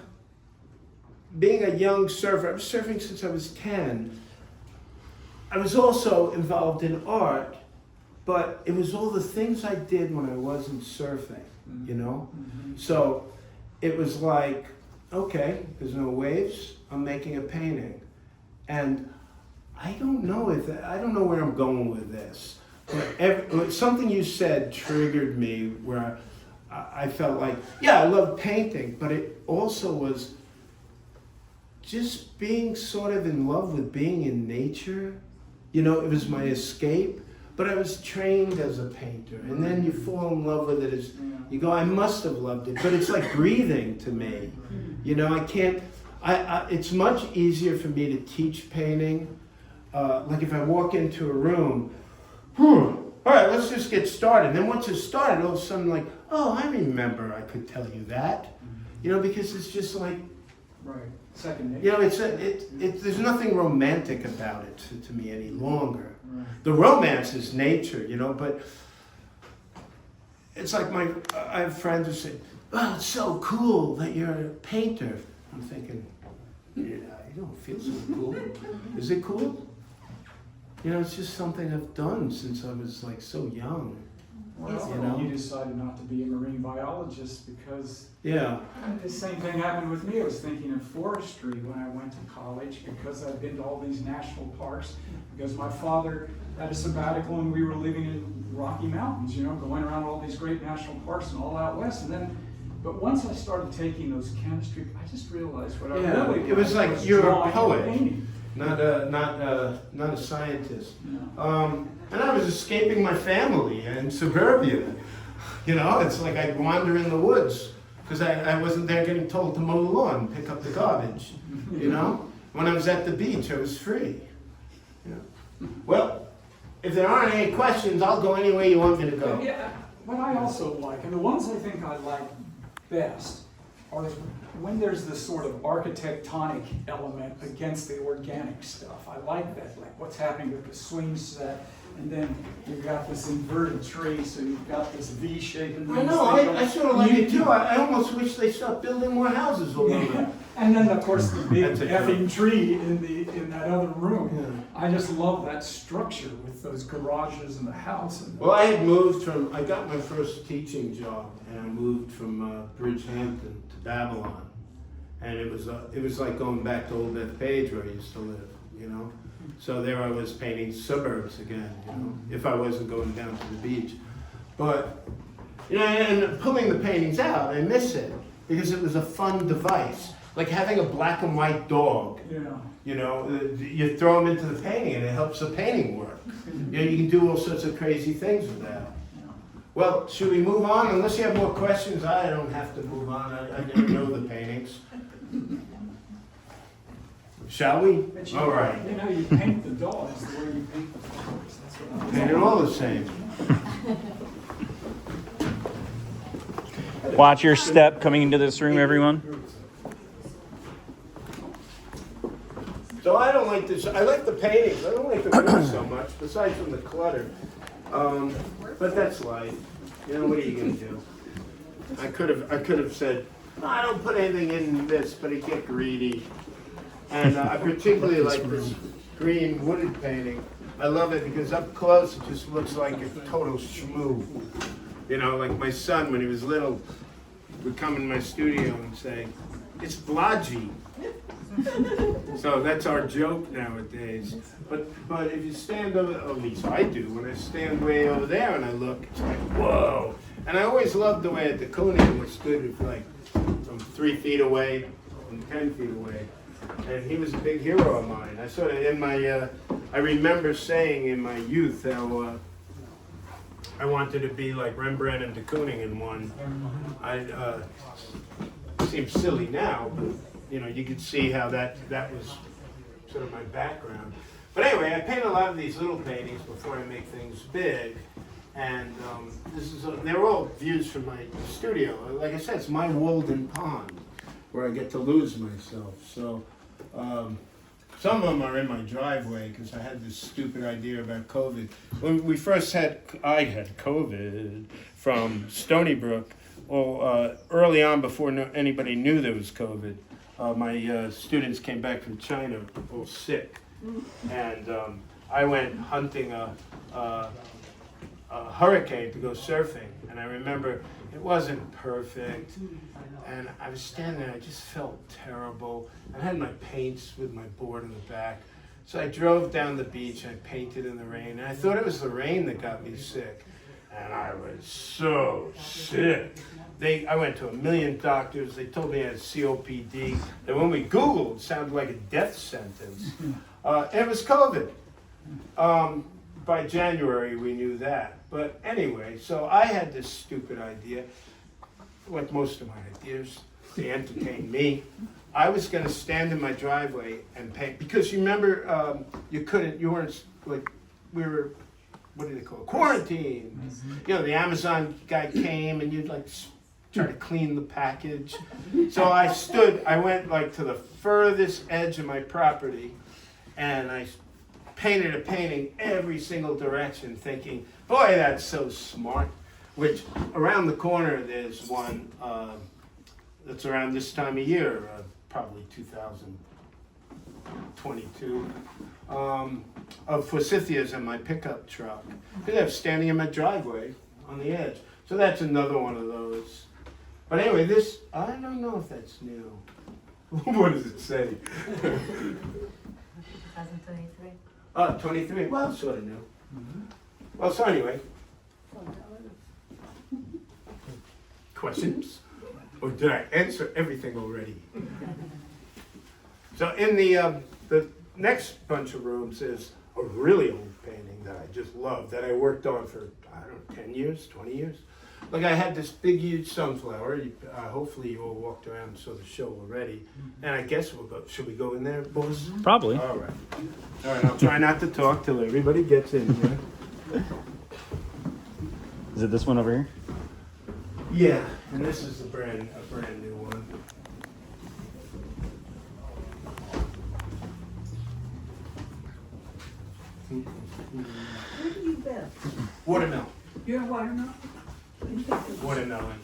being a young surfer, I was surfing since I was 10. I was also involved in art, but it was all the things I did when I wasn't surfing, you know? So it was like, okay, there's no waves, I'm making a painting. And I don't know where I'm going with this. But something you said triggered me where I felt like, yeah, I love painting, but it also was just being sort of in love with being in nature. You know, it was my escape, but I was trained as a painter. And then you fall in love with it as you go, I must have loved it, but it's like breathing to me. You know, I can't, it's much easier for me to teach painting. Like if I walk into a room, all right, let's just get started. And then once it's started, all of a sudden like, oh, I remember I could tell you that. You know, because it's just like, Right. Second nature. you know, there's nothing romantic about it to me any longer. Right. The romance is nature, you know, but it's like I have friends who say, oh, it's so cool that you're a painter. I'm thinking, yeah, you don't feel so cool. Is it cool? You know, it's just something I've done since I was like so young. Well, You know? you decided not to be a marine biologist because Yeah. the same thing happened with me. I was thinking of forestry when I went to college because I've been to all these national parks, because my father had a sabbatical and we were living in Rocky Mountains, you know, going around all these great national parks and all out west. And then, but once I started taking those chemistry, I just realized what I Yeah, really it was like was you're a drawing and poet. painting. Not a scientist. Yeah. And I was escaping my family in suburbia. You know, it's like I'd wander in the woods because I wasn't there getting told to mow the lawn, pick up the garbage. You know, when I was at the beach, I was free. Yeah. Well, if there aren't any questions, I'll go any way you want me to go. Yeah, what I also like, and the ones I think I like best, are when there's this sort of architectonic element against the organic stuff. I like that, like what's happening with the swing set, and then you've got this inverted tree, so you've got this V shape. And I know, I sort of like it too. I almost wish they stopped building more houses all over. Yeah. And then, of course, the big That's a effing tree in that other room. Yeah. I just love that structure with those garages and the house. And Well, I had moved I got my first teaching job, and I moved from Bridgehampton to Babylon. And it was like going back to Old Bethpage where I used to live, you know? So there I was painting suburbs again, you know, if I wasn't going down to the beach. But, you know, and pulling the paintings out, I miss it, because it was a fun device. Like having a black and white dog. yeah. You know, you throw them into the painting and it helps the painting work. You know, you can do all sorts of crazy things with that. Well, should we move on? Unless you have more questions, I don't have to move on. I didn't know the paintings. Shall we? But All right. You know, you paint the dogs the way you paint the flowers. That's what I Paint it all the same. Watch your step coming into this room, everyone. So I don't this. I like the paintings. I don't like the room so much, besides from the clutter. But that's life. You know, what are you gonna do? I could have said, no, I don't put anything in this, but I get greedy. And I particularly like this green wooded painting. I love it because up close it just looks like a total schmoo. You know, like my son when he was little would come in my studio and say, it's blodgy. So that's our joke nowadays. But if you stand over, at least I do, when I stand way over there and I look, it's like, whoa. And I always loved the way at the Kooning was stood with like from 3 feet away, from 10 feet away. And he was a big hero of mine. I sort of, in my, I remember saying in my youth how I wanted to be like Rembrandt and de Kooning in one. Seems silly now, but you know, you could see how that was sort of my background. But anyway, I paint a lot of these little paintings before I make things big. And they're all views from my studio. Like I said, it's my Walden Pond where I get to lose myself. So some of them are in my driveway because I had this stupid idea about COVID. When we first I had COVID from Stony Brook. Well, early on, before anybody knew there was COVID, my students came back from China all sick. And I went hunting a hurricane to go surfing. And I remember it wasn't perfect. And I was standing there, I just felt terrible. I had my paints with my board in the back. So I drove down the beach, I painted in the rain. And I thought it was the rain that got me sick. And I was so sick. I went to 1 million doctors. They told me I had COPD. And when we Googled, it sounded like a death sentence. It was COVID. By January, we knew that. But anyway, so I had this stupid idea, like most of my ideas, to entertain me. I was going to stand in my driveway and paint, because you remember, you weren't, like, we were, what do they call it, quarantine. You know, the Amazon guy came and you'd like try to clean the package. So I went like to the furthest edge of my property and I painted a painting every single direction thinking, boy, that's so smart. Which around the corner there's one that's around this time of year, probably 2022, of forsythias in my pickup truck. Because I'm standing in my driveway on the edge. So that's another one of those. But anyway, this, I don't know if that's new. What does it say? 2023. 23, well, sort of new. Well, so anyway. Questions? Or did I answer everything already? So in the next bunch of rooms is a really old painting that I just love, that I worked on for, I don't know, 10 years, 20 years. Like I had this big, huge sunflower. Hopefully you all walked around and saw the show already. And I guess we'll go, should we go in there, boys? Probably. All right, I'll try not to talk till everybody gets in here. Is it this one over here? Yeah, and this is a brand new one. Where do you live? Watermelon. You're in Watermelon? Watermelon.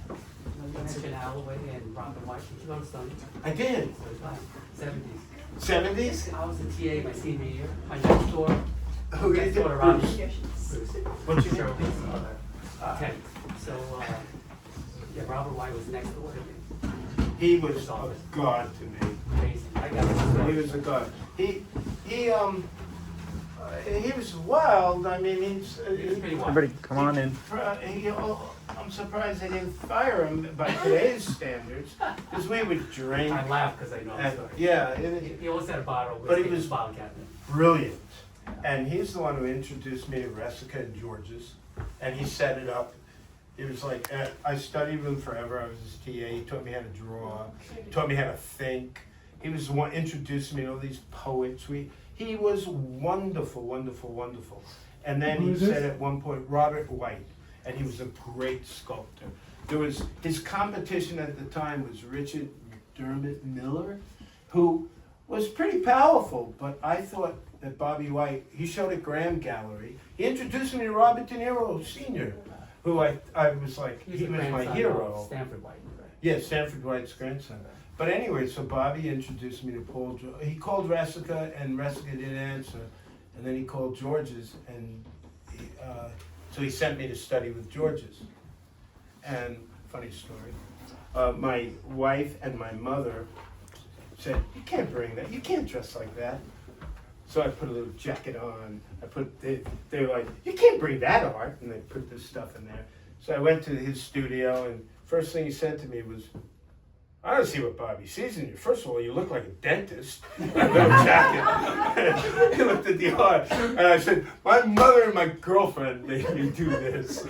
You mentioned Alloway and Robin White. Did you understand? I did. 70s. 70s? I was a TA my senior year. My next door. Who is Next it? door to Robin. Bruce. Bruce. What's your Cheryl name? Lee's mother. Ken. So, yeah, Robert White was next door to me. He was a god to me. Amazing. I got He was a god. He was wild. I mean, He was pretty wild. Everybody, come on in. I'm surprised they didn't fire him by today's standards, because we would drink. I laugh because I know the story. Yeah, He always had a bottle But with he his was- bottle cabinet. brilliant. And he's the one who introduced me to Ressica and George's, and he set it up. It was like, I studied with him forever. I was his TA. He taught me how to draw. He taught me how to think. He was the one introduced me to all these poets. He was wonderful, wonderful, wonderful. And then he said at one point, Robert White, and he was a great sculptor. His competition at the time was Richard McDermott Miller, who was pretty powerful, but I thought that Bobby White, he showed at Graham Gallery. He introduced me to Robert De Niro Sr., who I was like, he was my hero. Stanford White, right? Yeah, Stanford White's grandson. But anyway, so Bobby introduced me to Paul. He called Ressica, and Ressica didn't answer. And then he called George's, and so he sent me to study with George's. And funny story, my wife and my mother said, "You can't bring that. You can't dress like that." So I put a little jacket on. They were like, "You can't bring that art," and they put this stuff in there. So I went to his studio, and first thing he said to me was, "I don't see what Bobby sees in you. First of all, you look like a dentist." A little jacket. He looked at the art, and I said, "My mother and my girlfriend made me do this."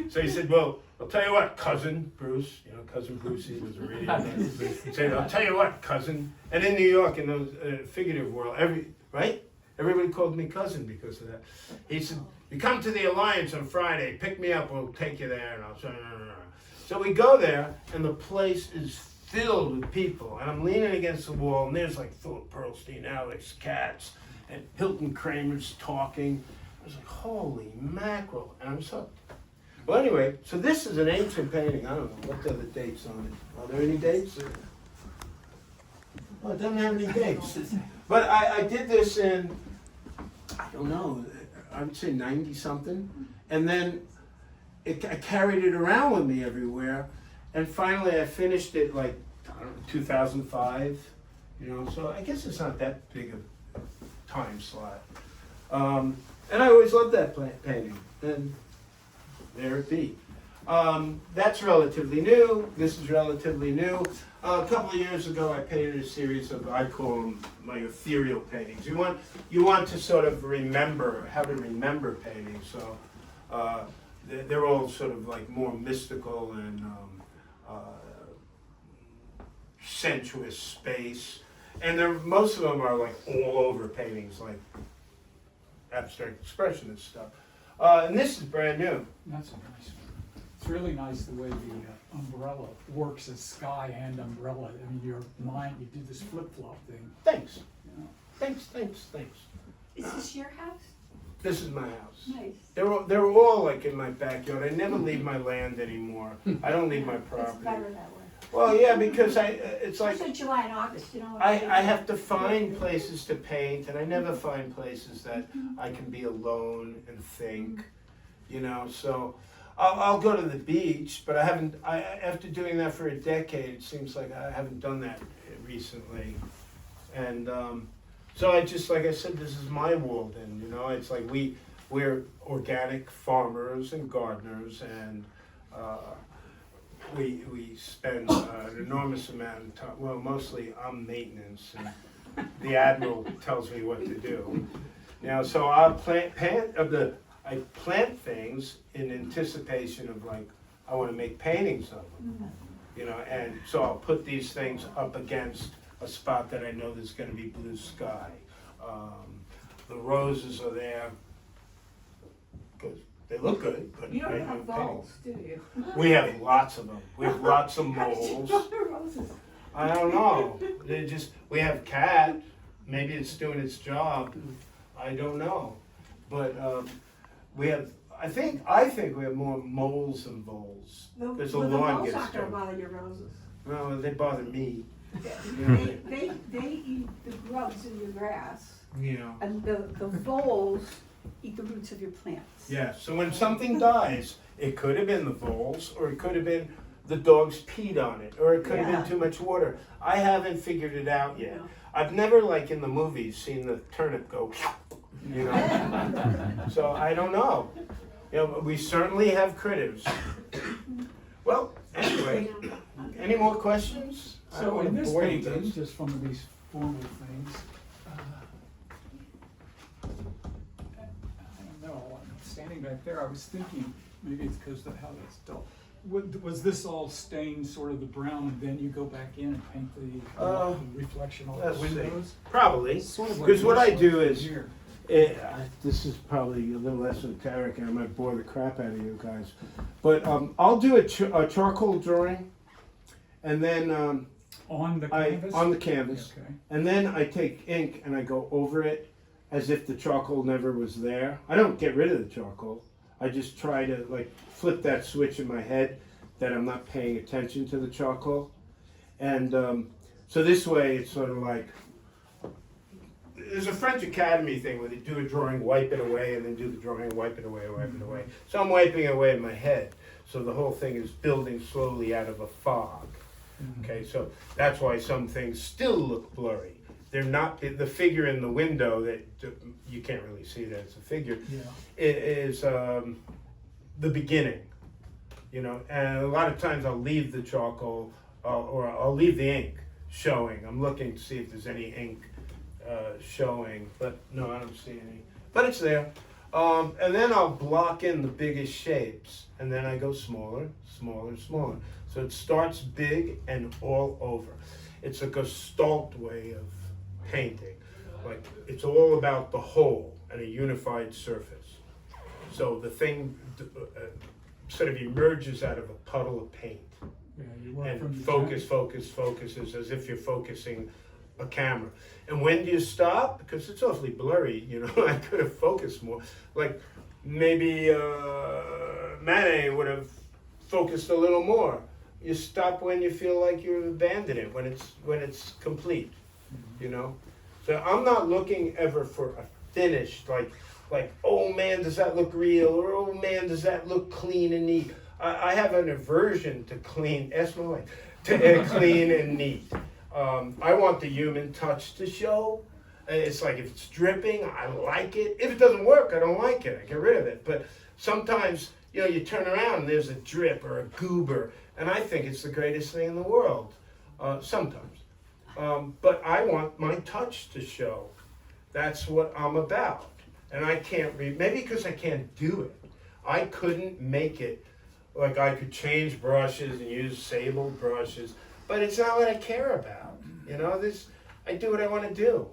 So he said, "Well, I'll tell you what, cousin Bruce." You know, cousin Brucey was a radio. He said, "I'll tell you what, cousin." And in New York, in those figurative world, everybody called me cousin because of that. He said, "You come to the Alliance on Friday. Pick me up. We'll take you there." And I'll say, "No." So we go there, and the place is filled with people, and I'm leaning against the wall, and there's like Philip Pearlstein, Alex Katz, and Hilton Kramer's talking. I was like, holy mackerel, and I'm hooked. Well, anyway, so this is an ancient painting. I don't know, what are the dates on it? Are there any dates? Oh, it doesn't have any dates. But I did this in, I don't know, I would say 90-something, and then I carried it around with me everywhere, and finally I finished it like, I don't know, 2005, you know, so I guess it's not that big a time slot. And I always loved that painting, and there it be. That's relatively new, this is relatively new. A couple of years ago I painted a series of, I call them my ethereal paintings. You want to sort of remember, how to remember paintings, so they're all sort of like more mystical and sensuous space. And most of them are like all over paintings, like abstract expressionist stuff. And this is brand new. That's a nice one. It's really nice the way the umbrella works as sky and umbrella. I mean, your mind, you do this flip-flop thing. Thanks. You know. Thanks. Is this your house? This is my house. Nice. They're all like in my backyard. I never leave my land anymore. I don't leave my It's property. better that way. Well, yeah, because it's like Especially July and August, you know. I have to find places to paint, and I never find places that I can be alone and think, you know. So I'll go to the beach, but after doing that for a decade, it seems like I haven't done that recently. And so I just, like I said, this is my world, and you know, it's like we're organic farmers and gardeners, and we spend an enormous amount of time. Well, mostly I'm maintenance, and the admiral tells me what to do. Now, so I plant things in anticipation of, like, I want to make paintings of them, you know, and so I'll put these things up against a spot that I know there's going to be blue sky. The roses are there because they look good, but You don't I have balls, do you? We have lots of them. We have lots of moles. Roses. I don't know. We have cat. Maybe it's doing its job. I don't know. But we have, I think we have more moles than voles. Because the lawn gets not gonna dirty. bother your roses. No, they bother me. They eat the grubs in your grass, You know. and the voles eat the roots of your plants. Yeah, so when something dies, it could have been the voles, or it could have been the dogs peed on it, or it could have been too much water. I haven't figured it out yet. Yeah. I've never, like in the movies, seen the turnip go, you know. So I don't know. You know, we certainly have critters. Well, anyway, any more questions? I don't So wanna in this bore you painting, guys. just from these formal things, I don't know, I'm standing back there, I was thinking, maybe it's because of how that's dull. Was this all stained sort of the brown, and then you go back in and paint the reflection on the Let's see. windows? Probably, Sort of like because what I this do one is, here. this is probably a little esoteric, and I might bore the crap out of you guys. But I'll do a charcoal drawing, and then On the canvas? On the canvas. Okay. And then I take ink and I go over it as if the charcoal never was there. I don't get rid of the charcoal. I just try to like flip that switch in my head that I'm not paying attention to the charcoal. And so this way it's sort of like, there's a French Academy thing where they do a drawing, wipe it away, and then do the drawing, wipe it away, wipe it away. So I'm wiping it away in my head. So the whole thing is building slowly out of a fog. Okay, so that's why some things still look blurry. They're not, the figure in the window that you can't really see that it's a figure, it is the beginning, you know, and a lot of times I'll leave the charcoal or I'll leave the ink showing. I'm looking to see if there's any ink showing, but no, I don't see any, but it's there. And then I'll block in the biggest shapes, and then I go smaller, smaller, smaller. So it starts big and all over. It's a Gestalt way of painting. Like, it's all about the whole and a unified surface. So the thing sort of emerges out of a puddle of paint. Yeah, you work from And the focus, focus, focuses as if you're focusing a camera. And when do you stop? Because it's awfully blurry, you know, I could have focused more. Like, maybe Manet would have focused a little more. You stop when you feel like you've abandoned it, when it's complete, you know? So I'm not looking ever for a finished, like, oh man, does that look real? Or oh man, does that look clean and neat? I have an aversion to clean, ask my wife, to clean and neat. I want the human touch to show. It's like if it's dripping, I like it. If it doesn't work, I don't like it. I get rid of it. But sometimes, you know, you turn around and there's a drip or a goober, and I think it's the greatest thing in the world. Sometimes. But I want my touch to show. That's what I'm about. And I can't maybe because I can't do it. I couldn't make it like I could change brushes and use sable brushes, but it's not what I care about. You know, I do what I want to do.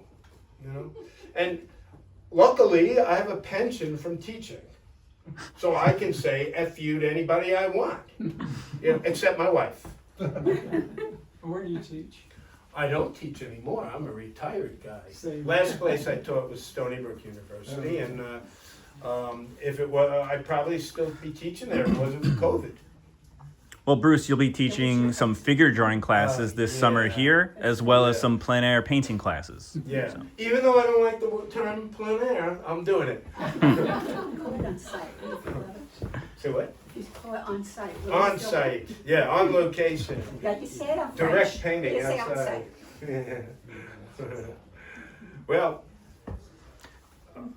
You know, and luckily I have a pension from teaching, so I can say F you to anybody I want, you know, except my wife. Where do you teach? I don't teach anymore. I'm a retired guy. Same. Last place I taught was Stony Brook University, and if it was, I'd probably still be teaching there if it wasn't for COVID. Well, Bruce, you'll be teaching some figure drawing classes this summer here, as well as some plein air painting classes. Yeah. So. Even though I don't like the term plein air, I'm doing it. Call it on site. Say what? Just call it on site. On site. Yeah, on location. Yeah, you say it on Direct French. painting You say on outside. site. Well,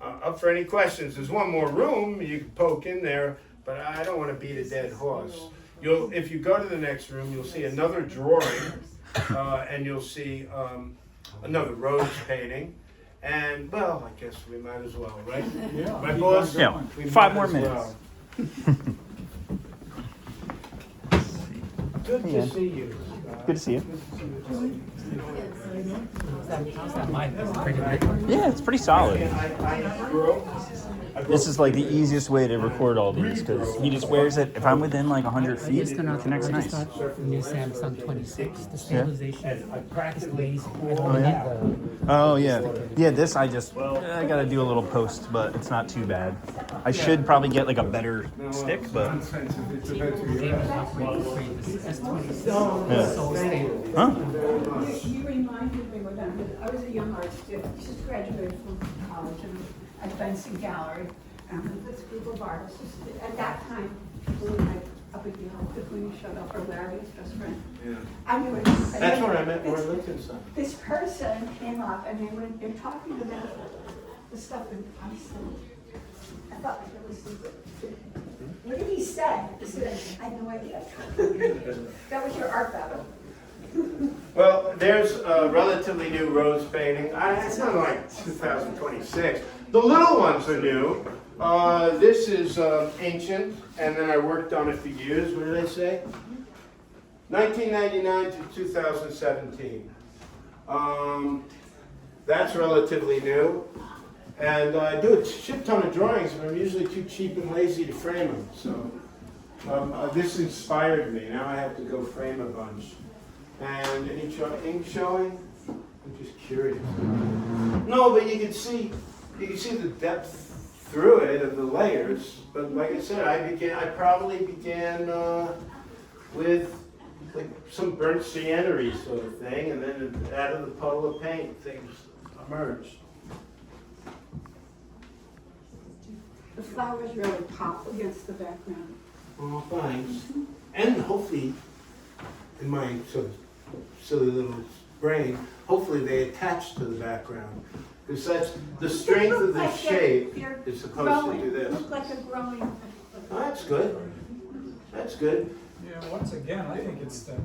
up for any questions. There's one more room you can poke in there, but I don't want to beat a dead horse. If you go to the next room, you'll see another drawing, and you'll see another rose painting. And, well, I guess we might as well, right? Yeah. Right, boss? Yeah, We 5 might more as minutes. well. Good to see you. Good to see you. How's that mic? Is it pretty good? Yeah, it's pretty solid. I grew up. This is like the easiest way to record all these because he just wears it. If I'm within like 100 I'm feet, just it gonna connects nice. start the new Samsung 26. The stabilization is lazy. I Oh, don't yeah? need Oh yeah, yeah. This I gotta do a little post, but it's not too bad. I should probably get like a better stick, but the game is not great to trade this S26. Yeah. So stable. huh? You reminded me when I was a young art student, just graduated from college and at Benson Gallery. And this group of artists, at that time, people were like a big deal. The Queen showed up, or Larry, his best friend. Yeah. Anyway, That's where I met Roy Lichtenstein. this person came up and they're talking about the stuff in Iceland. I thought it was, what did he say? He said, I had no idea. That was your art battle. Well, there's a relatively new rose painting. It's not like 2026. The little ones are new. This is ancient, and then I worked on it for years. What did I say? 1999 to 2017. That's relatively new. And I do a shit ton of drawings, and I'm usually too cheap and lazy to frame them. So this inspired me. Now I have to go frame a bunch. And any ink showing? I'm just curious. No, but you can see the depth through it of the layers. But like I said, I probably began with like some burnt cyanery sort of thing, and then out of the puddle of paint, things emerged. The flowers really pop against the background. Oh, thanks. And hopefully, in my sort of silly little brain, hopefully they attach to the background. Because that's the strength of the shape is supposed to do this. Look like a growing. Oh, that's good. That's good. Yeah, once again, I think it's that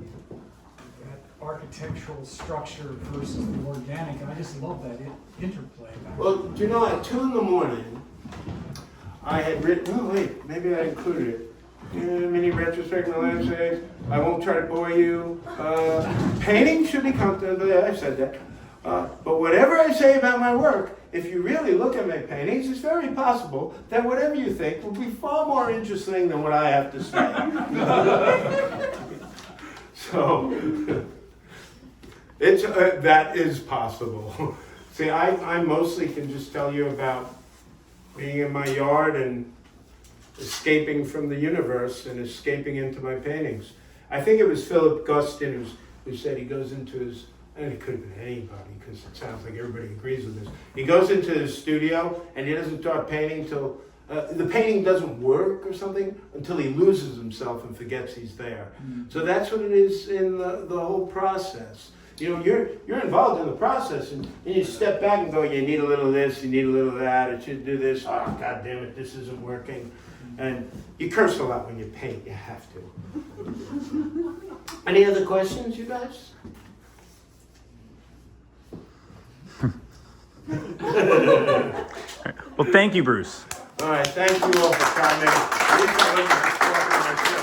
architectural structure versus the organic. I just love that interplay. Well, do you know, at 2 in the morning, I had written, oh wait, maybe I included it. Mini retrospect, my landscapes. I won't try to bore you. Painting should be comfortable. I said that. But whatever I say about my work, if you really look at my paintings, it's very possible that whatever you think will be far more interesting than what I have to say. So, it's that is possible. See, I mostly can just tell you about being in my yard and escaping from the universe and escaping into my paintings. I think it was Philip Guston who said he goes into his, and it could have been anybody because it sounds like everybody agrees with this. He goes into his studio and he doesn't start painting till the painting doesn't work or something until he loses himself and forgets he's there. So that's what it is in the whole process. You know, you're involved in the process, and you step back and go, you need a little of this, you need a little of that, it should do this, oh, God damn it, this isn't working. And you curse a lot when you paint, you have to. Any other questions, you guys? Well, thank you, Bruce. All right, thank you all for coming. At least I wasn't just talking to myself.